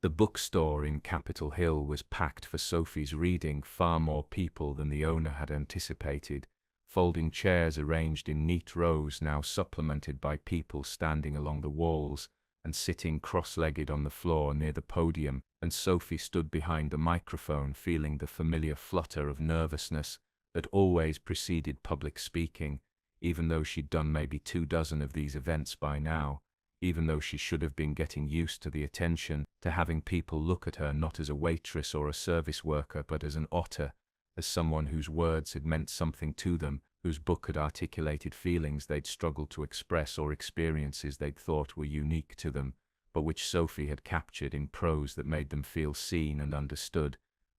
The bookstore in Capitol Hill was packed for Sophie's reading, far more people than the owner had anticipated. Folding chairs arranged in neat rows, now supplemented by people standing along the walls and sitting cross-legged on the floor near the podium, and Sophie stood behind the microphone, feeling the familiar flutter of nervousness that always preceded public speaking, even though she'd done maybe 24 of these events by now, even though she should have been getting used to the attention, to having people look at her not as a waitress or a service worker but as an otter, as someone whose words had meant something to them, whose book had articulated feelings they'd struggled to express or experiences they'd thought were unique to them, but which Sophie had captured in prose that made them feel seen and understood.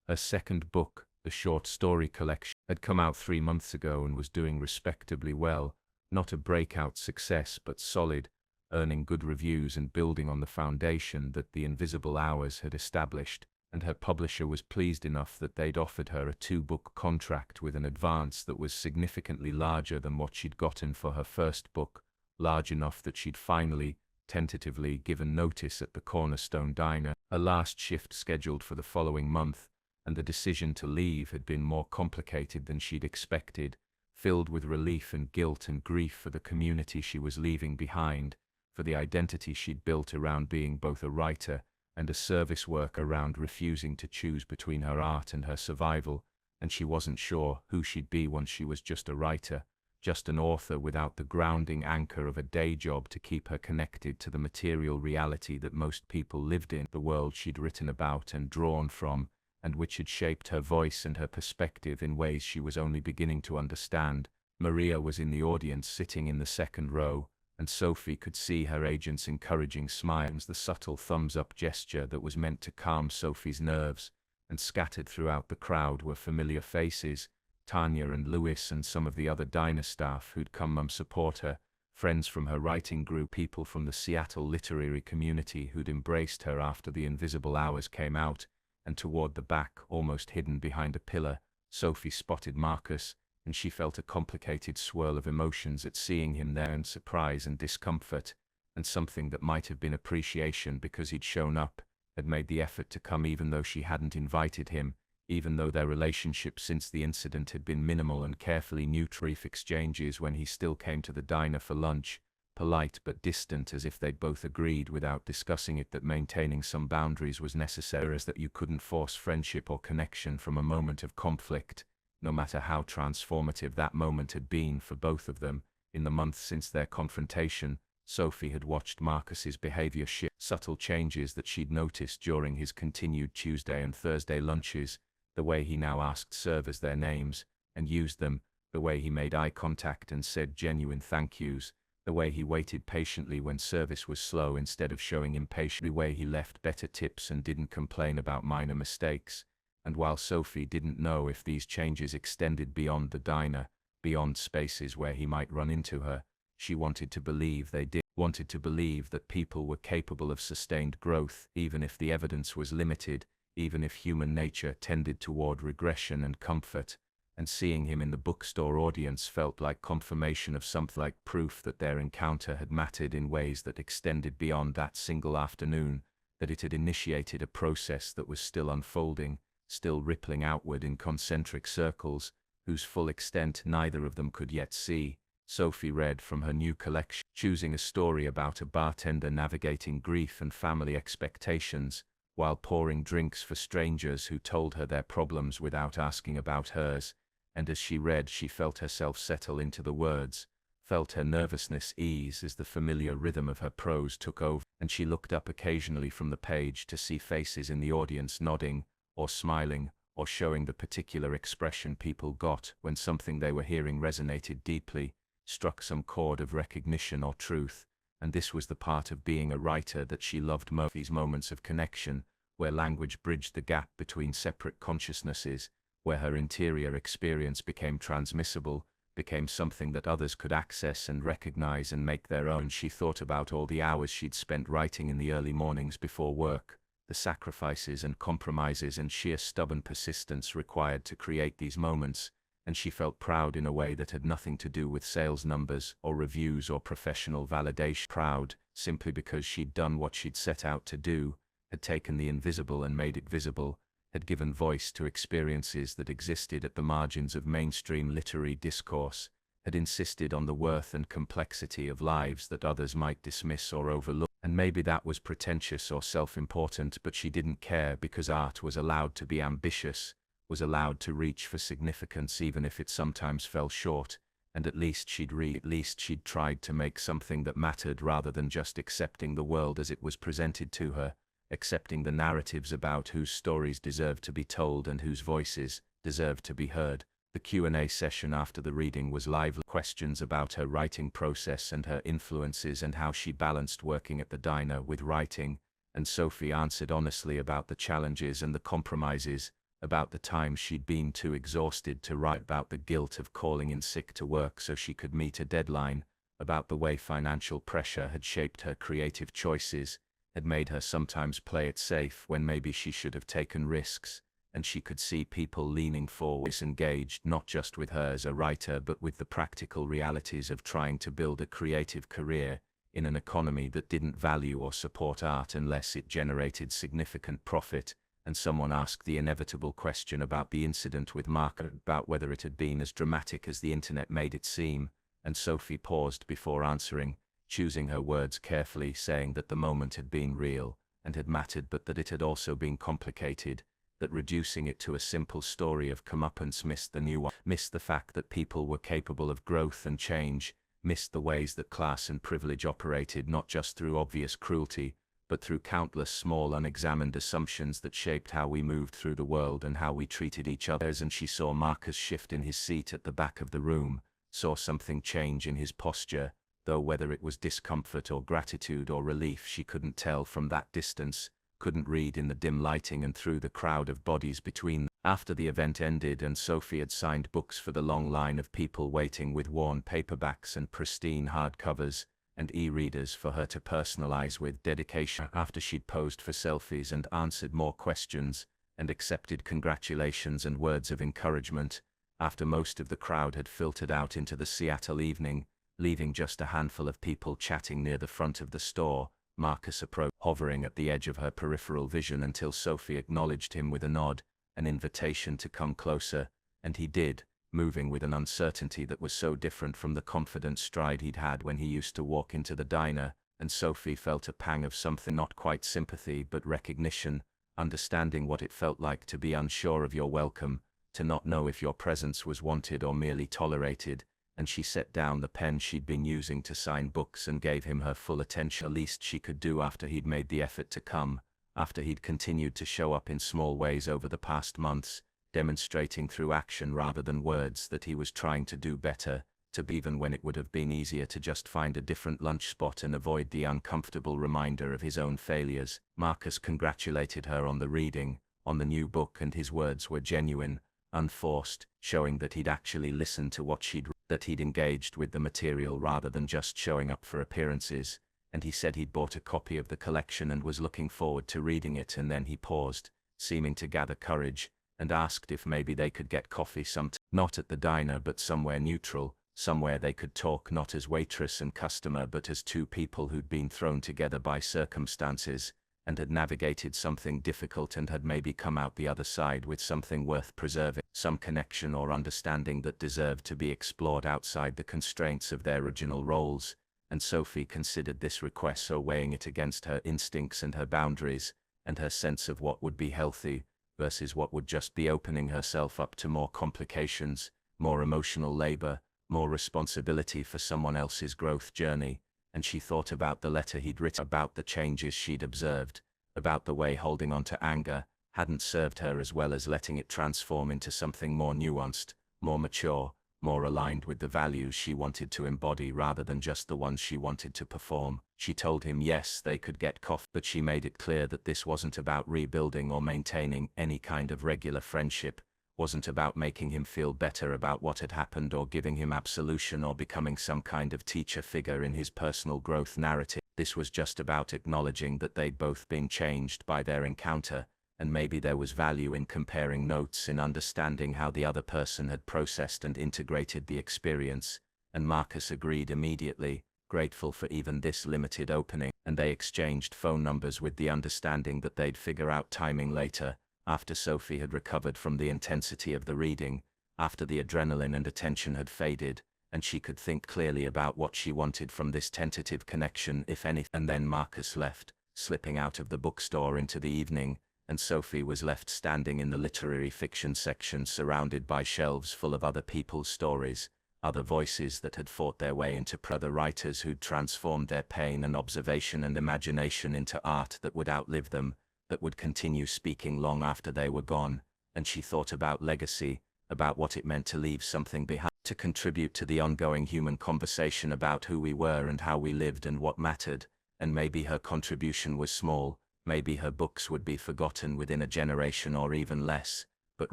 Her second book, the short story collection, had come out 3 months ago and was doing respectably well, not a breakout success but solid, earning good reviews and building on the foundation that The Invisible Hours had established, and her publisher was pleased enough that they'd offered her a 2-book contract with an advance that was significantly larger than what she'd gotten for her first book, large enough that she'd finally, tentatively given notice at the Cornerstone Diner, a last shift scheduled for the following month, and the decision to leave had been more complicated than she'd expected, filled with relief and guilt and grief for the community she was leaving behind, for the identity she'd built around being both a writer and a service worker, around refusing to choose between her art and her survival, and she wasn't sure who she'd be once she was just a writer, just an author without the grounding anchor of a day job to keep her connected to the material reality that most people lived in, the world she'd written about and drawn from, and which had shaped her voice and her perspective in ways she was only beginning to understand. Maria was in the audience, sitting in the second row, and Sophie could see her agent's encouraging smiles, the subtle thumbs-up gesture that was meant to calm Sophie's nerves, and scattered throughout the crowd were familiar faces, Tanya and Louis and some of the other diner staff who'd come support her, friends from her writing group, people from the Seattle literary community who'd embraced her after The Invisible Hours came out, and toward the back, almost hidden behind a pillar, Sophie spotted Marcus, and she felt a complicated swirl of emotions at seeing him there, and surprise and discomfort, and something that might have been appreciation because he'd shown up, had made the effort to come even though she hadn't invited him, even though their relationship since the incident had been minimal and carefully neutral. Brief exchanges when he still came to the diner for lunch, polite but distant, as if they'd both agreed without discussing it that maintaining some boundaries was necessary, as that you couldn't force friendship or connection from a moment of conflict, no matter how transformative that moment had been for both of them. In the months since their confrontation, Sophie had watched Marcus's behavior shift, subtle changes that she'd noticed during his continued Tuesday and Thursday lunches, the way he now asked servers their names and used them, the way he made eye contact and said genuine thank yous, the way he waited patiently when service was slow instead of showing impatience, the way he left better tips and didn't complain about minor mistakes. And while Sophie didn't know if these changes extended beyond the diner, beyond spaces where he might run into her, she wanted to believe they did, wanted to believe that people were capable of sustained growth, even if the evidence was limited, even if human nature tended toward regression and comfort. And seeing him in the bookstore audience felt like confirmation of something, like proof that their encounter had mattered in ways that extended beyond that single afternoon, that it had initiated a process that was still unfolding, still rippling outward in concentric circles, whose full extent neither of them could yet see. Sophie read from her new collection, choosing a story about a bartender navigating grief and family expectations, while pouring drinks for strangers who told her their problems without asking about hers, and as she read she felt herself settle into the words, felt her nervousness ease as the familiar rhythm of her prose took over, and she looked up occasionally from the page to see faces in the audience nodding, or smiling, or showing the particular expression people got when something they were hearing resonated deeply, struck some chord of recognition or truth, and this was the part of being a writer that she loved most. These moments of connection, where language bridged the gap between separate consciousnesses, where her interior experience became transmissible, became something that others could access and recognize and make their own. She thought about all the hours she'd spent writing in the early mornings before work, the sacrifices and compromises and sheer stubborn persistence required to create these moments, and she felt proud in a way that had nothing to do with sales numbers or reviews or professional validation. Proud, simply because she'd done what she'd set out to do, had taken the invisible and made it visible, had given voice to experiences that existed at the margins of mainstream literary discourse, had insisted on the worth and complexity of lives that others might dismiss or overlook. And maybe that was pretentious or self-important, but she didn't care because art was allowed to be ambitious, was allowed to reach for significance even if it sometimes fell short, and at least she'd tried to make something that mattered rather than just accepting the world as it was presented to her, accepting the narratives about whose stories deserved to be told and whose voices deserved to be heard. The Q&A session after the reading was lively. Questions about her writing process and her influences and how she balanced working at the diner with writing, and Sophie answered honestly about the challenges and the compromises, about the times she'd been too exhausted to write, about the guilt of calling in sick to work so she could meet a deadline, about the way financial pressure had shaped her creative choices, had made her sometimes play it safe when maybe she should have taken risks, and she could see people leaning forward, disengaged not just with her as a writer but with the practical realities of trying to build a creative career in an economy that didn't value or support art unless it generated significant profit. And someone asked the inevitable question about the incident with Mark, about whether it had been as dramatic as the internet made it seem, and Sophie paused before answering, choosing her words carefully, saying that the moment had been real and had mattered, but that it had also been complicated, that reducing it to a simple story of comeuppance missed the nuance, missed the fact that people were capable of growth and change, missed the ways that class and privilege operated not just through obvious cruelty, but through countless small unexamined assumptions that shaped how we moved through the world and how we treated each other. And she saw Marcus shift in his seat at the back of the room, saw something change in his posture, though whether it was discomfort or gratitude or relief she couldn't tell from that distance, couldn't read in the dim lighting and through the crowd of bodies between them. After the event ended and Sophie had signed books for the long line of people waiting with worn paperbacks and pristine hardcovers and e-readers for her to personalize with dedication, after she'd posed for selfies and answered more questions and accepted congratulations and words of encouragement, after most of the crowd had filtered out into the Seattle evening, leaving just a handful of people chatting near the front of the store, Marcus approached, hovering at the edge of her peripheral vision until Sophie acknowledged him with a nod, an invitation to come closer, and he did, moving with an uncertainty that was so different from the confident stride he'd had when he used to walk into the diner, and Sophie felt a pang of something, not quite sympathy but recognition, understanding what it felt like to be unsure of your welcome, to not know if your presence was wanted or merely tolerated, and she set down the pen she'd been using to sign books and gave him her full attention, the least she could do after he'd made the effort to come, after he'd continued to show up in small ways over the past months, demonstrating through action rather than words that he was trying to do better, to be, even when it would have been easier to just find a different lunch spot and avoid the uncomfortable reminder of his own failures. Marcus congratulated her on the reading, on the new book, and his words were genuine, unforced, showing that he'd actually listened to what she'd read, that he'd engaged with the material rather than just showing up for appearances, and he said he'd bought a copy of the collection and was looking forward to reading it. And then he paused, seeming to gather courage, and asked if maybe they could get coffee sometime, not at the diner but somewhere neutral, somewhere they could talk not as waitress and customer but as two people who'd been thrown together by circumstances, and had navigated something difficult and had maybe come out the other side with something worth preserving, some connection or understanding that deserved to be explored outside the constraints of their original roles. And Sophie considered this request, so weighing it against her instincts and her boundaries, and her sense of what would be healthy versus what would just be opening herself up to more complications, more emotional labor, more responsibility for someone else's growth journey. And she thought about the letter he'd written, about the changes she'd observed, about the way holding on to anger hadn't served her as well as letting it transform into something more nuanced, more mature, more aligned with the values she wanted to embody rather than just the ones she wanted to perform. She told him yes, they could get coffee, but she made it clear that this wasn't about rebuilding or maintaining any kind of regular friendship, wasn't about making him feel better about what had happened or giving him absolution or becoming some kind of teacher figure in his personal growth narrative. This was just about acknowledging that they'd both been changed by their encounter, and maybe there was value in comparing notes, in understanding how the other person had processed and integrated the experience, and Marcus agreed immediately, grateful for even this limited opening, and they exchanged phone numbers with the understanding that they'd figure out timing later, after Sophie had recovered from the intensity of the reading, after the adrenaline and attention had faded, and she could think clearly about what she wanted from this tentative connection, if anything. And then Marcus left, slipping out of the bookstore into the evening, and Sophie was left standing in the literary fiction section surrounded by shelves full of other people's stories, other voices that had fought their way into other writers who'd transformed their pain and observation and imagination into art that would outlive them, that would continue speaking long after they were gone. And she thought about legacy, about what it meant to leave something behind, to contribute to the ongoing human conversation about who we were and how we lived and what mattered. And maybe her contribution was small, maybe her books would be forgotten within a generation or even less, but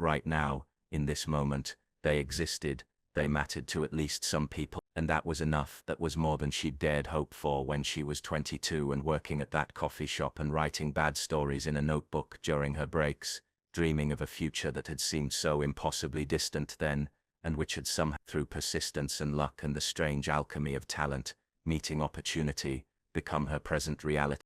right now, in this moment, they existed, they mattered to at least some people, and that was enough. That was more than she'd dared hope for when she was 22 and working at that coffee shop and writing bad stories in a notebook during her breaks, dreaming of a future that had seemed so impossibly distant then, and which had somehow, through persistence and luck and the strange alchemy of talent, meeting opportunity, become her present reality.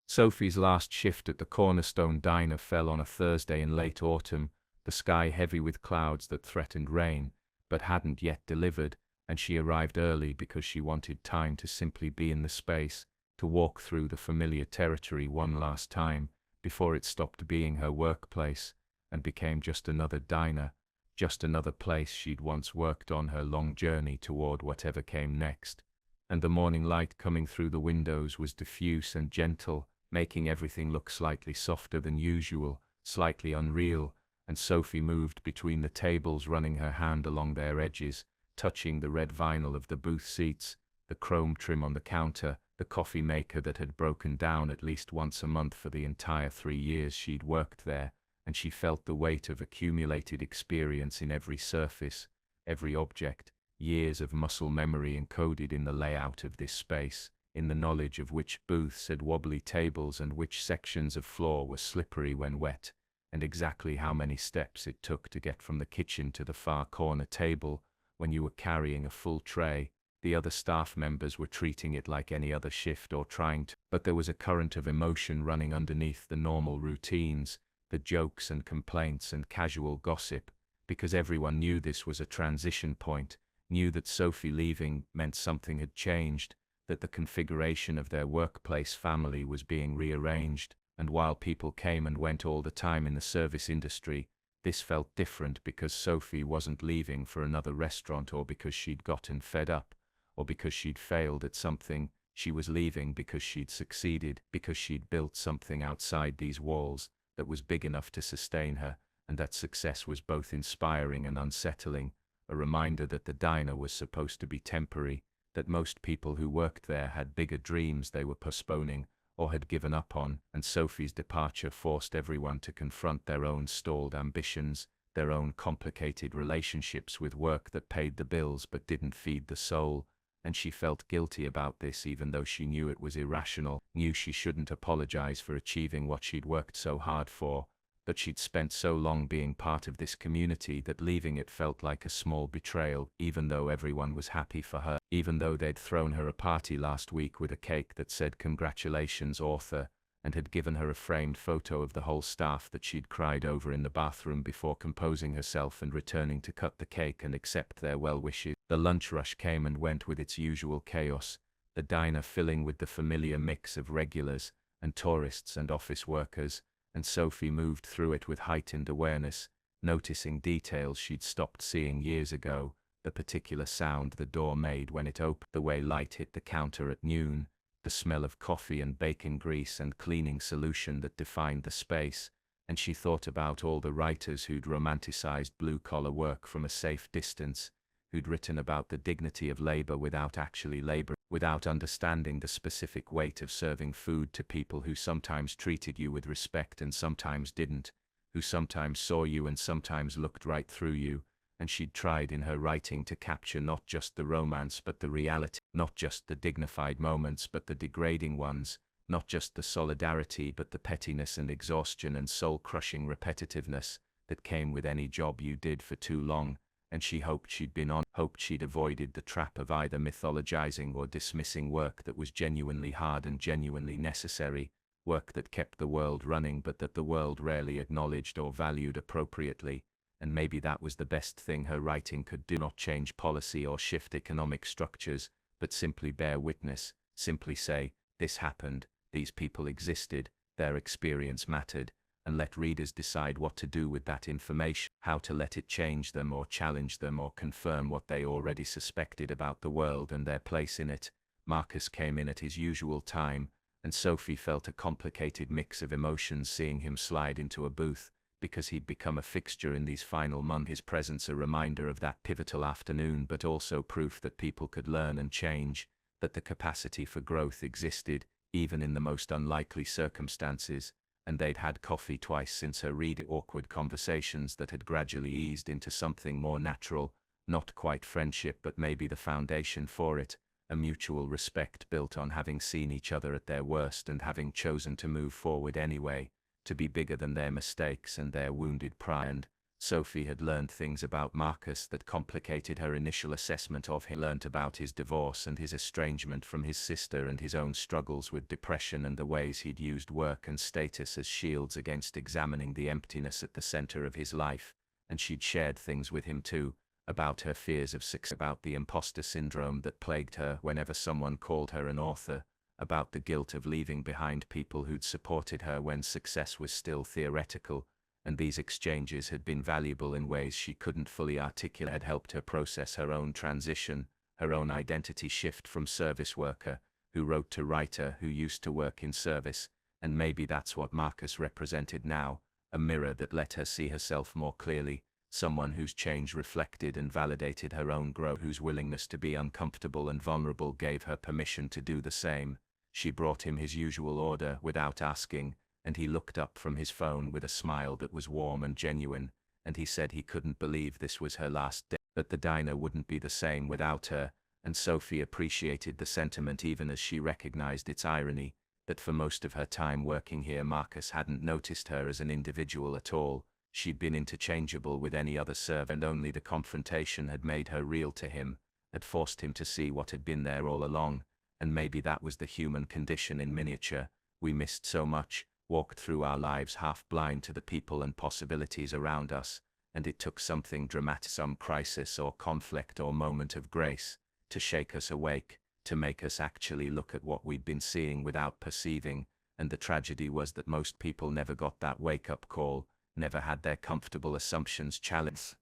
Sophie's last shift at the Cornerstone Diner fell on a Thursday in late autumn, the sky heavy with clouds that threatened rain, but hadn't yet delivered, and she arrived early because she wanted time to simply be in the space, to walk through the familiar territory one last time, before it stopped being her workplace, and became just another diner, just another place she'd once worked on her long journey toward whatever came next. And the morning light coming through the windows was diffuse and gentle, making everything look slightly softer than usual, slightly unreal, and Sophie moved between the tables, running her hand along their edges, touching the red vinyl of the booth seats, the chrome trim on the counter, the coffee maker that had broken down at least once a month for the entire 3 years she'd worked there, and she felt the weight of accumulated experience in every surface, every object, years of muscle memory encoded in the layout of this space, in the knowledge of which booths had wobbly tables and which sections of floor were slippery when wet, and exactly how many steps it took to get from the kitchen to the far corner table when you were carrying a full tray. The other staff members were treating it like any other shift or trying to, but there was a current of emotion running underneath the normal routines, the jokes and complaints and casual gossip, because everyone knew this was a transition point, knew that Sophie leaving meant something had changed, that the configuration of their workplace family was being rearranged. And while people came and went all the time in the service industry, this felt different because Sophie wasn't leaving for another restaurant or because she'd gotten fed up, or because she'd failed at something. She was leaving because she'd succeeded, because she'd built something outside these walls that was big enough to sustain her, and that success was both inspiring and unsettling, a reminder that the diner was supposed to be temporary, that most people who worked there had bigger dreams they were postponing, or had given up on, and Sophie's departure forced everyone to confront their own stalled ambitions, their own complicated relationships with work that paid the bills but didn't feed the soul, and she felt guilty about this even though she knew it was irrational, knew she shouldn't apologize for achieving what she'd worked so hard for, that she'd spent so long being part of this community that leaving it felt like a small betrayal, even though everyone was happy for her, even though they'd thrown her a party last week with a cake that said "Congratulations, author," and had given her a framed photo of the whole staff that she'd cried over in the bathroom before composing herself and returning to cut the cake and accept their well wishes. The lunch rush came and went with its usual chaos, the diner filling with the familiar mix of regulars and tourists and office workers, and Sophie moved through it with heightened awareness, noticing details she'd stopped seeing years ago, the particular sound the door made when it opened, the way light hit the counter at noon, the smell of coffee and bacon grease and cleaning solution that defined the space, And she thought about all the writers who'd romanticized blue-collar work from a safe distance, who'd written about the dignity of labor without actually labor, without understanding the specific weight of serving food to people who sometimes treated you with respect and sometimes didn't, who sometimes saw you and sometimes looked right through you. And she'd tried in her writing to capture not just the romance but the reality, not just the dignified moments but the degrading ones, not just the solidarity but the pettiness and exhaustion and soul-crushing repetitiveness that came with any job you did for too long. And she hoped she'd avoided the trap of either mythologizing or dismissing work that was genuinely hard and genuinely necessary, work that kept the world running but that the world rarely acknowledged or valued appropriately. And maybe that was the best thing her writing could do: not change policy or shift economic structures, but simply bear witness, simply say, this happened, these people existed, their experience mattered, and let readers decide what to do with that information, how to let it change them or challenge them or confirm what they already suspected about the world and their place in it. Marcus came in at his usual time, and Sophie felt a complicated mix of emotions seeing him slide into a booth, because he'd become a fixture in these final months. His presence a reminder of that pivotal afternoon, but also proof that people could learn and change, that the capacity for growth existed, even in the most unlikely circumstances. And they'd had coffee twice since her reading, awkward conversations that had gradually eased into something more natural, not quite friendship but maybe the foundation for it, a mutual respect built on having seen each other at their worst and having chosen to move forward anyway, to be bigger than their mistakes and their wounded pride. And Sophie had learned things about Marcus that complicated her initial assessment of him. Learnt about his divorce and his estrangement from his sister and his own struggles with depression and the ways he'd used work and status as shields against examining the emptiness at the center of his life. And she'd shared things with him too, about her fears of success, about the imposter syndrome that plagued her whenever someone called her an author, about the guilt of leaving behind people who'd supported her when success was still theoretical. And these exchanges had been valuable in ways she couldn't fully articulate, had helped her process her own transition, her own identity shift from service worker, who wrote, to writer who used to work in service. And maybe that's what Marcus represented now, a mirror that let her see herself more clearly, someone whose change reflected and validated her own growth, whose willingness to be uncomfortable and vulnerable gave her permission to do the same. She brought him his usual order without asking, and he looked up from his phone with a smile that was warm and genuine, and he said he couldn't believe this was her last day, that the diner wouldn't be the same without her. And Sophie appreciated the sentiment even as she recognized its irony, that for most of her time working here Marcus hadn't noticed her as an individual at all. She'd been interchangeable with any other server, and only the confrontation had made her real to him, had forced him to see what had been there all along. And maybe that was the human condition in miniature. We missed so much, walked through our lives half blind to the people and possibilities around us, and it took something dramatic, some crisis or conflict or moment of grace, to shake us awake, to make us actually look at what we'd been seeing without perceiving. And the tragedy was that most people never got that wake-up call, never had their comfortable assumptions challenged,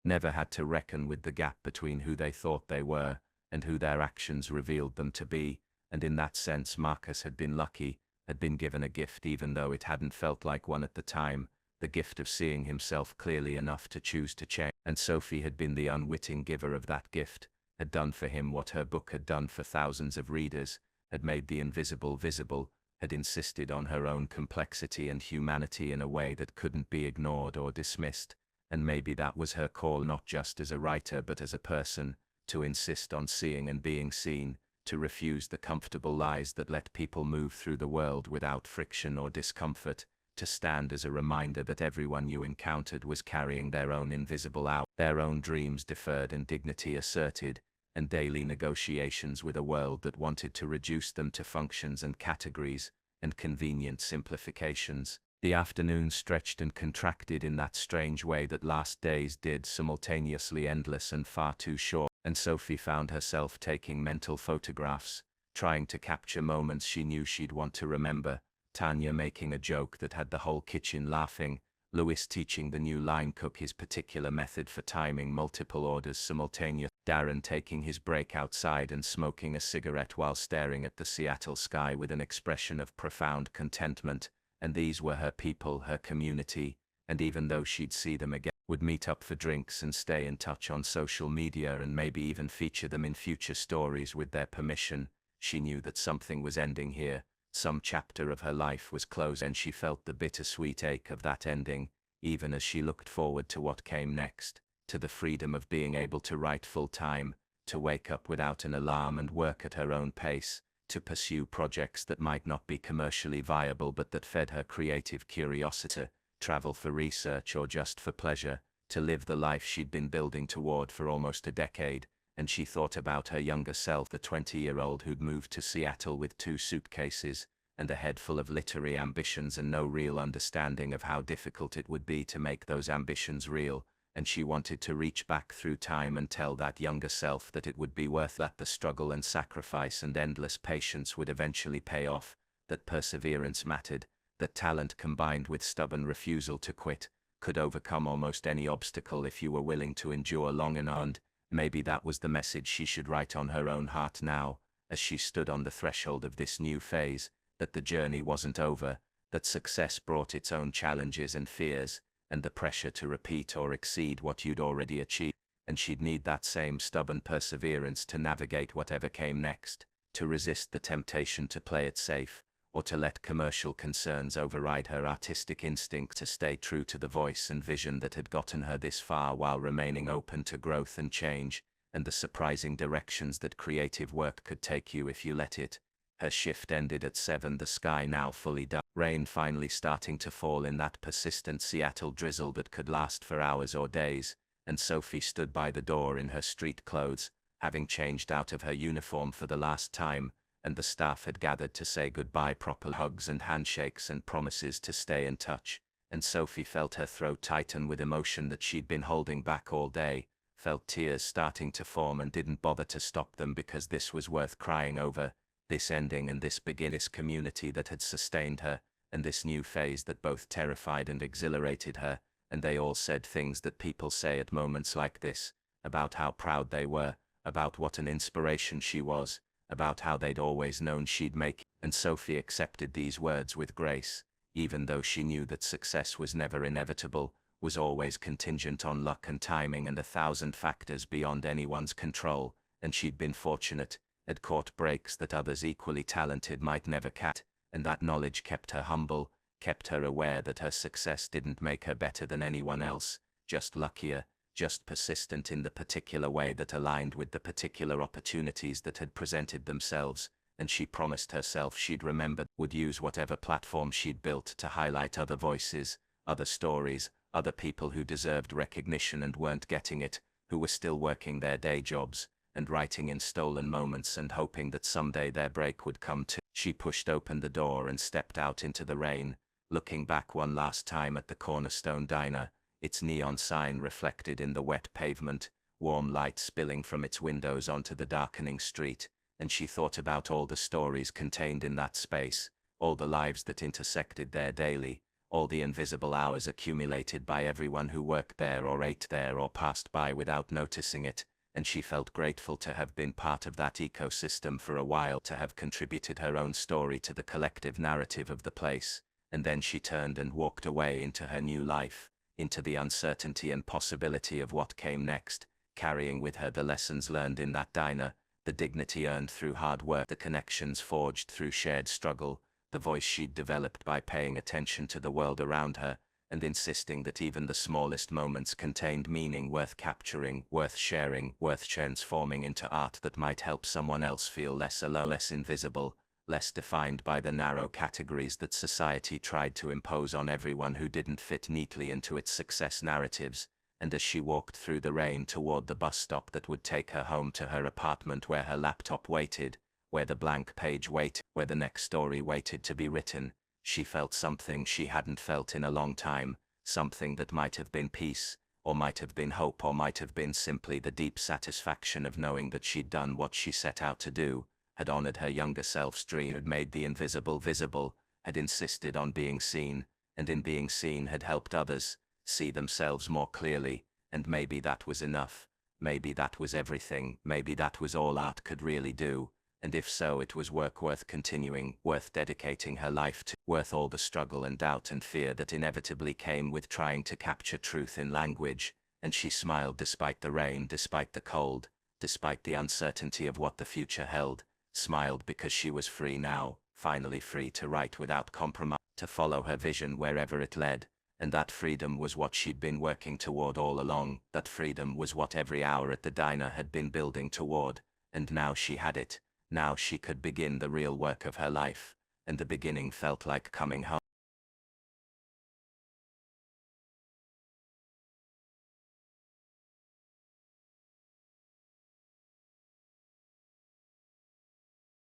never had to reckon with the gap between who they thought they were and who their actions revealed them to be. And in that sense Marcus had been lucky, had been given a gift even though it hadn't felt like one at the time, the gift of seeing himself clearly enough to choose to change. And Sophie had been the unwitting giver of that gift, had done for him what her book had done for thousands of readers, had made the invisible visible, had insisted on her own complexity and humanity in a way that couldn't be ignored or dismissed. And maybe that was her call, not just as a writer but as a person, to insist on seeing and being seen, to refuse the comfortable lies that let people move through the world without friction or discomfort, to stand as a reminder that everyone you encountered was carrying their own invisible hour, their own dreams deferred and dignity asserted, and daily negotiations with a world that wanted to reduce them to functions and categories and convenient simplifications. The afternoon stretched and contracted in that strange way that last days did, simultaneously endless and far too short. And Sophie found herself taking mental photographs, trying to capture moments she knew she'd want to remember. Tanya making a joke that had the whole kitchen laughing, Louis teaching the new line cook his particular method for timing multiple orders simultaneously, Darren taking his break outside and smoking a cigarette while staring at the Seattle sky with an expression of profound contentment, and these were her people, her community, and even though she'd see them again, would meet up for drinks and stay in touch on social media and maybe even feature them in future stories with their permission, she knew that something was ending here. Some chapter of her life was closed, and she felt the bittersweet ache of that ending, even as she looked forward to what came next, to the freedom of being able to write full-time, to wake up without an alarm and work at her own pace, to pursue projects that might not be commercially viable but that fed her creative curiosity, travel for research or just for pleasure, to live the life she'd been building toward for almost a decade. And she thought about her younger self, the 20-year-old who'd moved to Seattle with 2 suitcases and a head full of literary ambitions and no real understanding of how difficult it would be to make those ambitions real. And she wanted to reach back through time and tell that younger self that it would be worth that the struggle and sacrifice and endless patience would eventually pay off, that perseverance mattered, that talent combined with stubborn refusal to quit could overcome almost any obstacle if you were willing to endure long enough. And maybe that was the message she should write on her own heart now, as she stood on the threshold of this new phase, that the journey wasn't over, that success brought its own challenges and fears, and the pressure to repeat or exceed what you'd already achieved, and she'd need that same stubborn perseverance to navigate whatever came next, to resist the temptation to play it safe, or to let commercial concerns override her artistic instinct, to stay true to the voice and vision that had gotten her this far while remaining open to growth and change, and the surprising directions that creative work could take you if you let it. Her shift ended at 7, the sky now fully dark, rain finally starting to fall in that persistent Seattle drizzle that could last for hours or days, and Sophie stood by the door in her street clothes, having changed out of her uniform for the last time, and the staff had gathered to say goodbye, proper hugs and handshakes and promises to stay in touch, and Sophie felt her throat tighten with emotion that she'd been holding back all day, felt tears starting to form and didn't bother to stop them because this was worth crying over. This ending and this this community that had sustained her, and this new phase that both terrified and exhilarated her, and they all said things that people say at moments like this, about how proud they were, about what an inspiration she was, about how they'd always known she'd make it. And Sophie accepted these words with grace, even though she knew that success was never inevitable, was always contingent on luck and timing and 1,000 factors beyond anyone's control, and she'd been fortunate, had caught breaks that others equally talented might never catch, and that knowledge kept her humble, kept her aware that her success didn't make her better than anyone else, just luckier, just persistent in the particular way that aligned with the particular opportunities that had presented themselves, and she promised herself she'd remember, would use whatever platform she'd built to highlight other voices, other stories, other people who deserved recognition and weren't getting it, who were still working their day jobs, and writing in stolen moments and hoping that someday their break would come too. She pushed open the door and stepped out into the rain, looking back one last time at the Cornerstone Diner, its neon sign reflected in the wet pavement, warm light spilling from its windows onto the darkening street, and she thought about all the stories contained in that space, all the lives that intersected there daily, all the invisible hours accumulated by everyone who worked there or ate there or passed by without noticing it, and she felt grateful to have been part of that ecosystem for a while, to have contributed her own story to the collective narrative of the place. And then she turned and walked away into her new life, into the uncertainty and possibility of what came next, carrying with her the lessons learned in that diner, the dignity earned through hard work, the connections forged through shared struggle, the voice she'd developed by paying attention to the world around her, and insisting that even the smallest moments contained meaning worth capturing, worth sharing, worth transforming into art that might help someone else feel less alone, less invisible, less defined by the narrow categories that society tried to impose on everyone who didn't fit neatly into its success narratives. And as she walked through the rain toward the bus stop that would take her home to her apartment, where her laptop waited, where the blank page waited, where the next story waited to be written, she felt something she hadn't felt in a long time, something that might have been peace, or might have been hope, or might have been simply the deep satisfaction of knowing that she'd done what she set out to do, had honored her younger self's dream, had made the invisible visible, had insisted on being seen, and in being seen had helped others see themselves more clearly, and maybe that was enough, maybe that was everything, maybe that was all art could really do, And if so, it was work worth continuing, worth dedicating her life to, worth all the struggle and doubt and fear that inevitably came with trying to capture truth in language. And she smiled despite the rain, despite the cold, despite the uncertainty of what the future held, smiled because she was free now, finally free to write without compromise, to follow her vision wherever it led. And that freedom was what she'd been working toward all along. That freedom was what every hour at the diner had been building toward. And now she had it. Now she could begin the real work of her life. And the beginning felt like coming home.